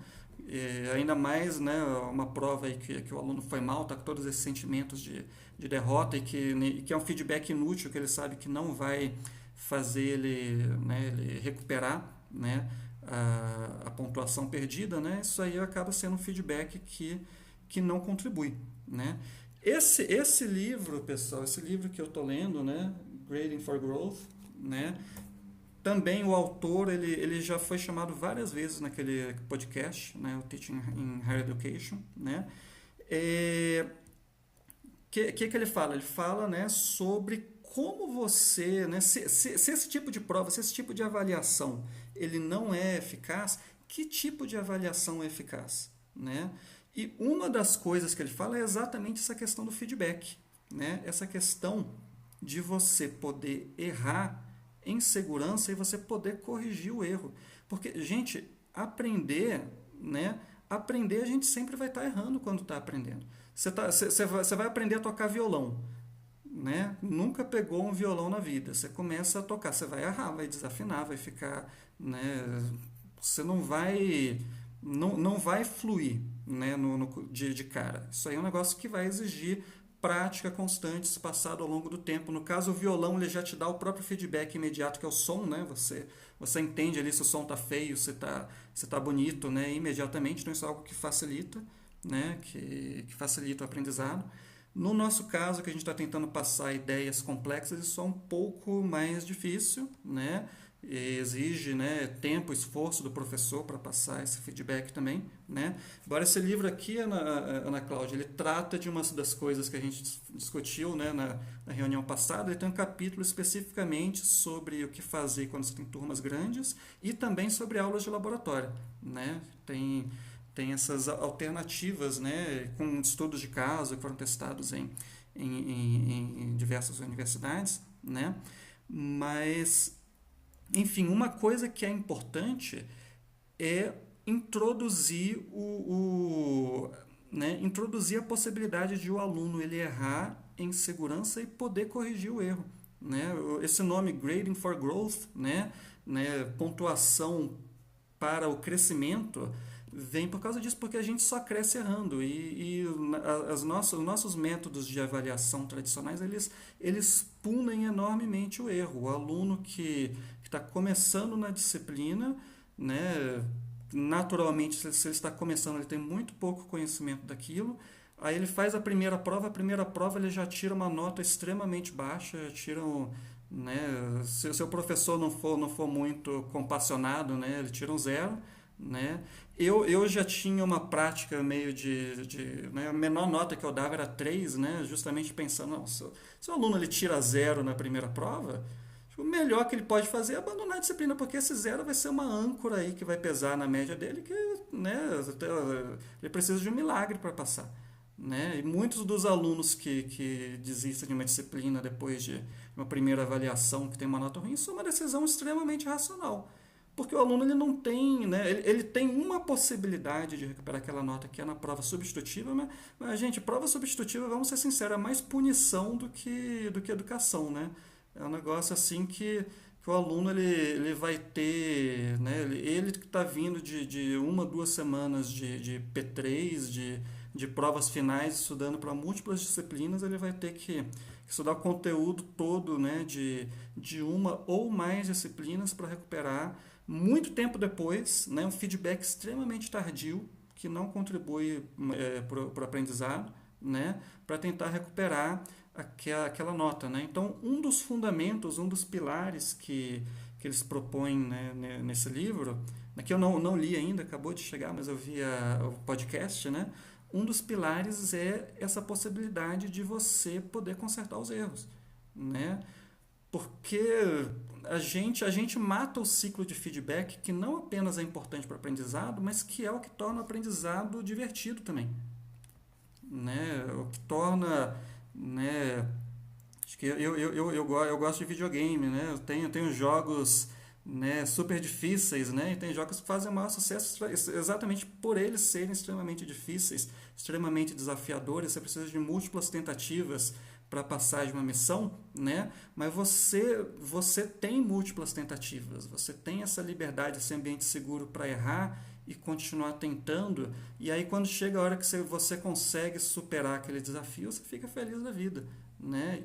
Ainda mais, né, uma prova aí que o aluno foi mal, está com todos esses sentimentos de derrota e que é um feedback inútil, que ele sabe que não vai fazer ele recuperar, né, a pontuação perdida, né? Isso aí acaba sendo um feedback que não contribui, né? Esse livro, pessoal, esse livro que eu estou lendo, né, Grading for Growth, né? Também o autor, ele já foi chamado várias vezes naquele podcast, né, o Teaching in Higher Education, né? Que ele fala? Ele fala, né, sobre como você, né, se esse tipo de prova, se esse tipo de avaliação, ele não é eficaz, que tipo de avaliação é eficaz, né? E uma das coisas que ele fala é exatamente essa questão do feedback, né? Essa questão de você poder errar em segurança e você poder corrigir o erro. Porque, gente, aprender, né? Aprender a gente sempre vai estar errando quando está aprendendo. Você vai aprender a tocar violão, né? Nunca pegou um violão na vida. Você começa a tocar, você vai errar, vai desafinar, vai ficar, né? Você não vai fluir, né? De cara. Isso aí é um negócio que vai exigir prática constante, se passado ao longo do tempo. No caso, o violão ele já te dá o próprio feedback imediato, que é o som, né? Você entende ali se o som está feio, se tá bonito, né? Imediatamente. Então, isso é algo que facilita, né? Que facilita o aprendizado. No nosso caso, que a gente está tentando passar ideias complexas, isso é um pouco mais difícil, né? E exige, né, tempo, esforço do professor para passar esse feedback também, né? Agora, esse livro aqui, Ana Cláudia, ele trata de uma das coisas que a gente discutiu, né, na reunião passada. Ele tem um capítulo especificamente sobre o que fazer quando você tem turmas grandes e também sobre aulas de laboratório, né? Tem essas alternativas, né, com estudos de caso que foram testados em diversas universidades, né? Mas, enfim, uma coisa que é importante é introduzir introduzir a possibilidade de o aluno ele errar em segurança e poder corrigir o erro, né? Esse nome Grading for Growth, né, pontuação para o crescimento, vem por causa disso, porque a gente só cresce errando e os nossos métodos de avaliação tradicionais, eles punem enormemente o erro. O aluno que está começando na disciplina, né, naturalmente, se ele está começando, ele tem muito pouco conhecimento daquilo, aí ele faz a primeira prova ele já tira uma nota extremamente baixa, né, se o seu professor não for muito compassionado, né, ele tira um 0, né? Eu já tinha uma prática meio né, a menor nota que eu dava era 3, né, justamente pensando, não, se o aluno ele tira 0 na primeira prova, o melhor que ele pode fazer é abandonar a disciplina, porque esse 0 vai ser uma âncora aí que vai pesar na média dele, que, né, ele precisa de um milagre para passar. Né? E muitos dos alunos que desistem de uma disciplina depois de uma primeira avaliação que tem uma nota ruim, isso é uma decisão extremamente racional. Porque o aluno ele não tem, né, ele tem uma possibilidade de recuperar aquela nota que é na prova substitutiva, mas gente, prova substitutiva, vamos ser sinceros, é mais punição do que educação, né? É um negócio assim que o aluno ele vai ter, né, ele que está vindo de 1, 2 semanas de P3, de provas finais, estudando para múltiplas disciplinas, ele vai ter que estudar o conteúdo todo, né, de uma ou mais disciplinas para recuperar muito tempo depois, né, um feedback extremamente tardio, que não contribui para o aprendizado, né, para tentar recuperar aquela nota. Né? Então, um dos fundamentos, um dos pilares que eles propõem, né, nesse livro, que eu não li ainda, acabou de chegar, mas eu vi o podcast, né? Um dos pilares é essa possibilidade de você poder consertar os erros, né? Porque a gente mata o ciclo de feedback, que não apenas é importante para o aprendizado, mas que é o que torna o aprendizado divertido também, né? O que torna, né? Acho que eu gosto de videogame, né? Eu tenho jogos, né, super difíceis, né? E tem jogos que fazem o maior sucesso exatamente por eles serem extremamente difíceis, extremamente desafiadores. Você precisa de múltiplas tentativas para passar de uma missão, né? Mas você tem múltiplas tentativas, você tem essa liberdade, esse ambiente seguro para errar e continuar tentando, e aí quando chega a hora que você consegue superar aquele desafio, você fica feliz da vida, né?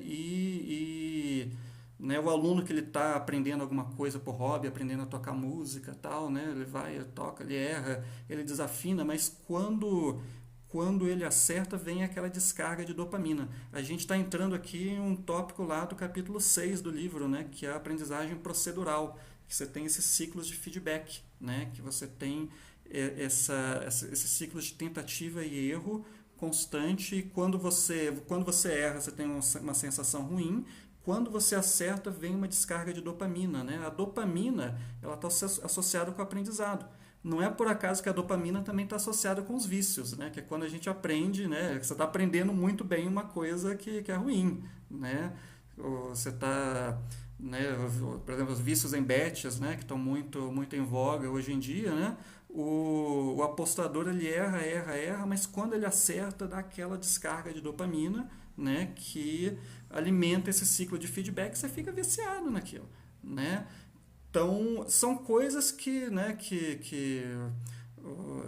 Né, o aluno que ele está aprendendo alguma coisa por hobby, aprendendo a tocar música, tal, né? Ele vai, ele toca, ele erra, ele desafina, mas quando ele acerta, vem aquela descarga de dopamina. A gente está entrando aqui em um tópico lá do capítulo 6 do livro, né, que é a aprendizagem procedural, que você tem esses ciclos de feedback, né, que você tem esses ciclos de tentativa e erro constante, e quando você erra, você tem uma sensação ruim. Quando você acerta, vem uma descarga de dopamina, né? A dopamina ela está associada com o aprendizado. Não é por acaso que a dopamina também está associada com os vícios, né? Que é quando a gente aprende, né? Você está aprendendo muito bem uma coisa que é ruim, né? Você está, né? Por exemplo, os vícios em bets, né? Que estão muito em voga hoje em dia, né? O apostador ele erra, mas quando ele acerta, dá aquela descarga de dopamina, né? Que alimenta esse ciclo de feedback, você fica viciado naquilo, né? Então, são coisas que, né, que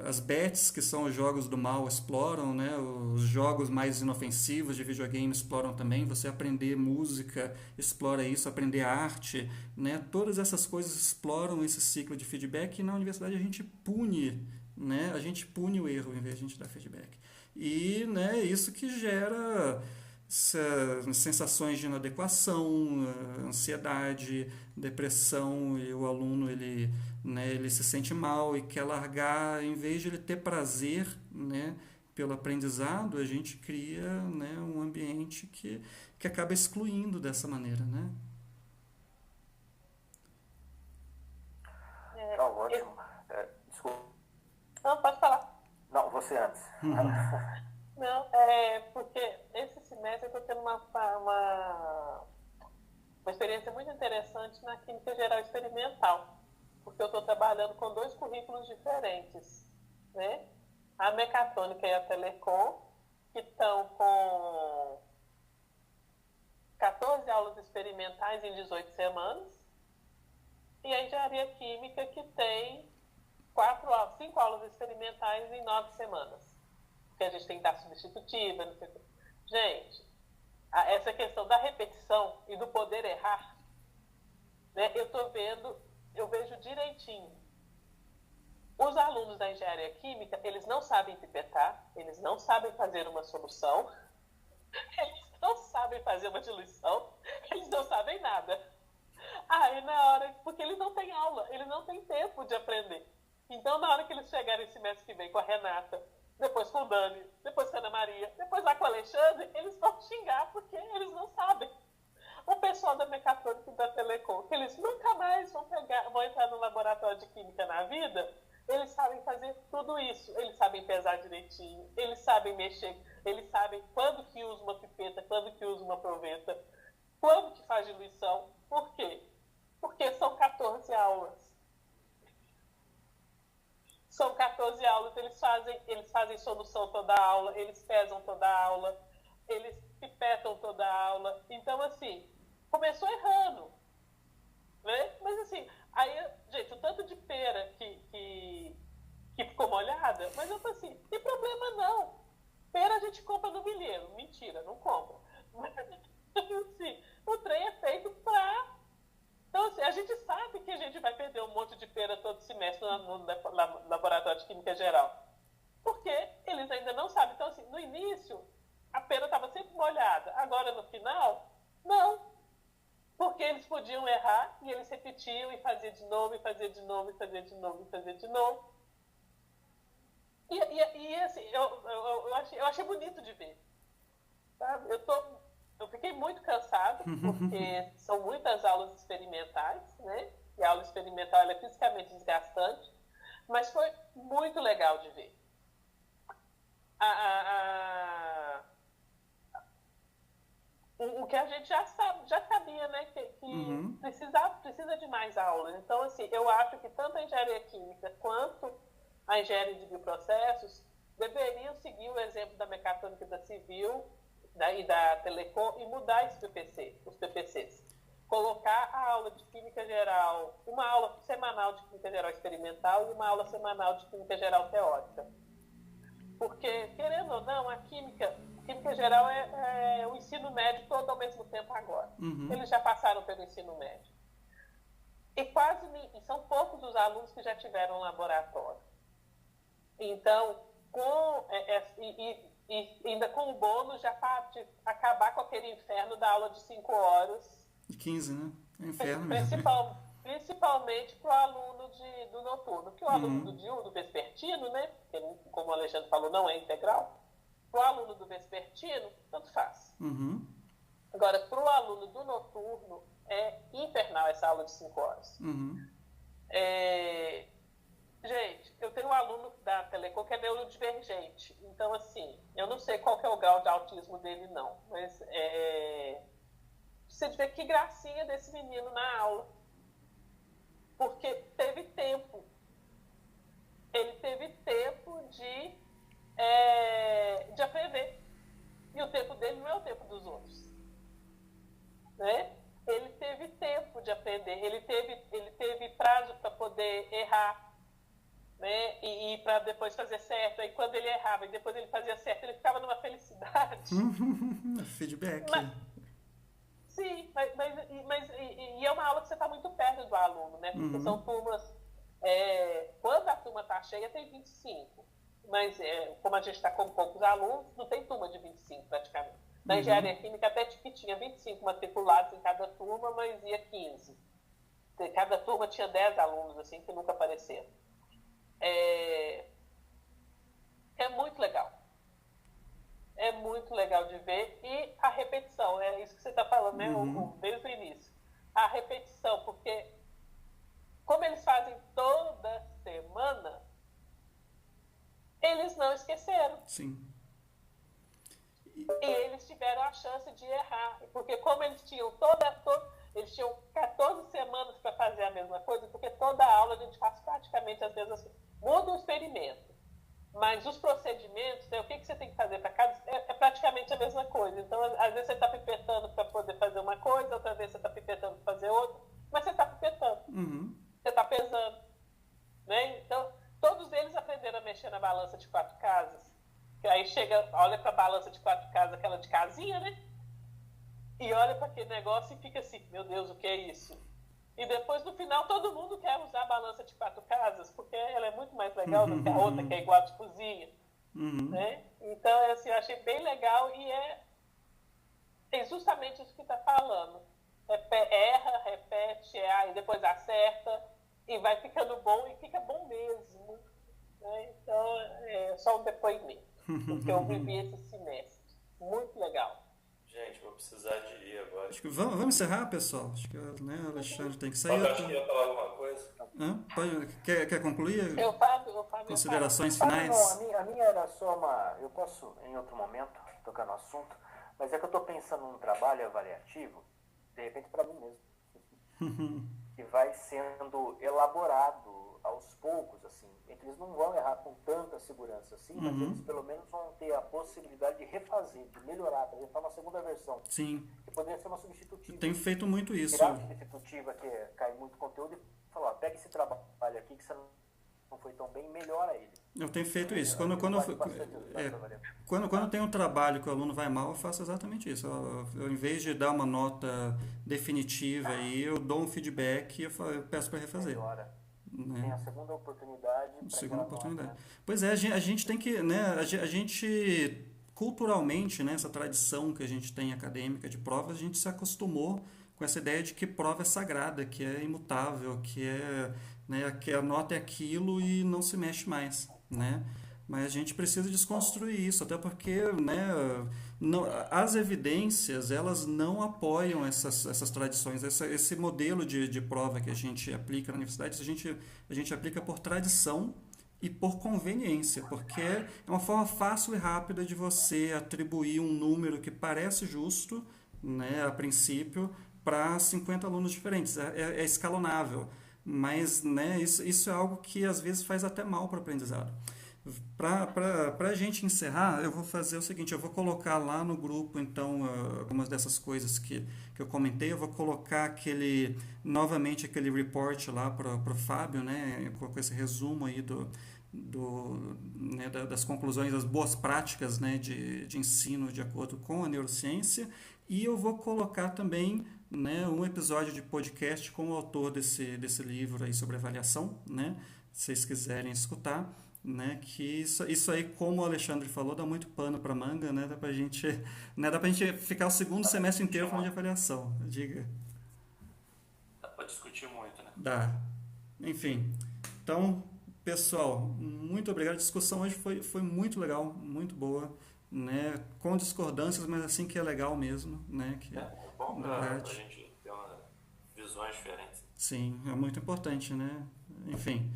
as bets, que são os jogos do mal, exploram, né? Os jogos mais inofensivos de videogame exploram também. Você aprender música explora isso, aprender arte, né? Todas essas coisas exploram esse ciclo de feedback, e na universidade a gente pune, né? A gente pune o erro em vez de a gente dar feedback. E, né, isso que gera sensações de inadequação, ansiedade, depressão, e o aluno ele, né, ele se sente mal e quer largar. Em vez de ele ter prazer, né, pelo aprendizado, a gente cria, né, um ambiente que acaba excluindo dessa maneira, né? Ótimo. Desculpa. Não, pode falar. Não, você antes. Não, porque esse semestre eu estou tendo uma experiência muito interessante na Química Geral Experimental, porque eu estou trabalhando com 2 currículos diferentes, né? A Mecatrônica e a Telecom, que estão com 14 aulas experimentais em 18 semanas, e a Engenharia Química, que tem 5 aulas experimentais em 9 semanas. Porque a gente tem que dar substitutiva, não sei o que. Gente, essa questão da repetição e do poder errar, né, eu vejo direitinho. Os alunos da engenharia química, eles não sabem pipetar, eles não sabem fazer uma solução, eles não sabem fazer uma diluição, eles não sabem nada. Aí na hora, porque eles não têm aula, eles não têm tempo de aprender. Então na hora que eles chegarem esse mês que vem com a Renata, depois com o Dani, depois com a Ana Maria, depois lá com o Alexandre, eles vão xingar porque eles não sabem. pessoal da mecatrônica e da Telecom, que eles nunca mais vão entrar no laboratório de química na vida, eles sabem fazer tudo isso. Eles sabem pesar direitinho, eles sabem mexer, eles sabem quando que usa uma pipeta, quando que usa uma proveta, quando que faz diluição. Por quê? Porque são 14 aulas. São 14 aulas, eles fazem solução toda a aula, eles pesam toda a aula, eles pipetam toda a aula. Então, assim, começou errando, né? Mas, assim, aí, gente, o tanto de pera que ficou molhada, mas eu falei assim, tem problema não. Pera a gente compra no milheiro. Mentira, não compra. Mas, assim, o trem é feito para... Então, assim, a gente sabe que a gente vai perder um monte de pera todo semestre no laboratório de química geral. Porque eles ainda não sabem. Então, assim, no início, a pera estava sempre molhada. Agora, no final, não. Porque eles podiam errar e eles repetiam e faziam de novo, e faziam de novo, e faziam de novo, e faziam de novo. E assim, eu achei bonito de ver. Sabe? Eu fiquei muito cansada, porque são muitas aulas experimentais, né? E a aula experimental ela é fisicamente desgastante, mas foi muito legal de ver. O que a gente já sabia, né? Que precisa de mais aulas. Então, assim, eu acho que tanto a engenharia química quanto a engenharia de bioprocessos deveriam seguir o exemplo da mecatrônica e da civil e da Telecom e mudar os PPCs. Colocar a aula de química geral, uma aula semanal de química geral experimental e uma aula semanal de química geral teórica. Porque, querendo ou não, a química geral é o ensino médio todo ao mesmo tempo agora. Eles já passaram pelo ensino médio. E são poucos os alunos que já tiveram um laboratório. Então, ainda com o bônus, já para acabar com aquele inferno da aula de 5 horas. De 15, né? É inferno mesmo. Principalmente para o aluno do noturno. Porque o aluno do diurno, do vespertino, né? Que, como o Alexandre falou, não é integral. Para o aluno do vespertino, tanto faz. Agora, para o aluno do noturno, é infernal essa aula de 5 horas. Gente, eu tenho um aluno da Telecom que é neurodivergente. Então, assim, eu não sei qual que é o grau de autismo dele, não. Mas você vê que gracinha desse menino na aula. Porque teve tempo. Ele teve tempo de aprender. E o tempo dele não é o tempo dos outros. Né? Ele teve tempo de aprender. Ele teve prazo para poder errar. Né? E para depois fazer certo. Aí quando ele errava e depois ele fazia certo, ele ficava numa felicidade. Feedback. Sim, mas é uma aula que você está muito perto do aluno, né? Porque são turmas... quando a turma está cheia, tem 25. Mas como a gente está com poucos alunos, não tem turma de 25 praticamente. Na engenharia química até que tinha 25 matriculados em cada turma, mas ia 15. Cada turma tinha 10 alunos, assim, que nunca apareceram. É muito legal. É muito legal de ver. E a repetição, é isso que você está falando, né? Desde o início. A repetição, porque como eles fazem toda semana, eles não esqueceram. Sim. E eles tiveram a chance de errar. Porque como eles tinham eles tinham 14 semanas para fazer a mesma coisa, porque toda aula a gente faz praticamente as mesmas coisas. Muda o experimento. Mas os procedimentos, né, o que você tem que fazer para cada... É praticamente a mesma coisa. Então, às vezes você está pipetando para poder fazer uma coisa, outra vez você está pipetando para fazer outra, mas você está pipetando. Você está pesando. Né? Então, todos eles aprenderam a mexer na balança de 4 casas. Que aí olha para a balança de 4 casas, aquela de casinha, né? E olha para aquele negócio e fica assim, meu Deus, o que é isso? E depois, no final, todo mundo quer usar a balança de 4 casas, porque ela é muito mais legal do que a outra, que é igual a de cozinha. Né? Então, assim, eu achei bem legal e é justamente isso que está falando. Erra, repete, e depois acerta, e vai ficando bom, e fica bom mesmo. Né? Então, é só um depoimento, porque eu vivi esse semestre. Muito legal. Gente, vou precisar de ir agora. Acho que vamos encerrar, pessoal. Acho que né, o Alexandre tem que sair. Eu acho que ia falar alguma coisa. Quer concluir? Fábio. Considerações Não, finais? a minha era só uma. Eu posso, em outro momento, tocar no assunto, mas é que eu estou pensando num trabalho avaliativo, de repente para mim mesmo, que vai sendo elaborado aos poucos, assim. Eles não vão errar com tanta segurança assim, mas eles pelo menos vão ter a possibilidade de refazer, de melhorar, apresentar uma segunda versão, Sim. que poderia ser uma substitutiva. Eu tenho feito muito isso. Tirar a substitutiva, que cai muito conteúdo, e falar, pega esse trabalho aqui que você não foi tão bem, melhora ele. Eu tenho feito isso. Quando eu tenho um trabalho que o aluno vai mal, eu faço exatamente isso. Eu, em vez de dar uma nota definitiva, aí eu dou um feedback e eu peço para refazer. Melhora. Né? Tem a segunda oportunidade. Nota. Pois é, a gente tem que, né, a gente culturalmente, né, essa tradição que a gente tem acadêmica de provas, a gente se acostumou com essa ideia de que prova é sagrada, que é imutável, né, que a nota é aquilo e não se mexe mais, né? Mas a gente precisa desconstruir isso, até porque, né, as evidências, elas não apoiam essas tradições, esse modelo de prova que a gente aplica na universidade, a gente aplica por tradição e por conveniência, porque é uma forma fácil e rápida de você atribuir um número que parece justo, né, a princípio, para 50 alunos diferentes. É escalonável, mas, né, isso é algo que às vezes faz até mal para o aprendizado. Para a gente encerrar, eu vou fazer o seguinte, eu vou colocar lá no grupo, então, algumas dessas coisas que eu comentei, eu vou colocar novamente aquele report lá para o Fábio, né, com esse resumo aí né, das conclusões, das boas práticas, né, de ensino de acordo com a neurociência, e eu vou colocar também, né, um episódio de podcast com o autor desse livro aí sobre avaliação, né, se vocês quiserem escutar, né, que isso aí, como o Alexandre falou, dá muito pano para manga, né, dá pra gente ficar o segundo semestre inteiro falando de avaliação, diga. Dá para discutir muito, né? Dá. Enfim, então, pessoal, muito obrigado, a discussão hoje foi muito legal, muito boa, né, com discordâncias, mas assim que é legal mesmo, né, que É bom para a gente ter visões diferentes. Sim, é muito importante, né, enfim.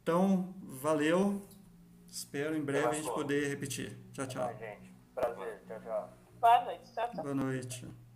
Então, valeu. Espero em breve a gente poder repetir. Tchau, tchau. Gente, prazer. Tchau, tchau. Boa noite. Tchau, tchau. Boa noite.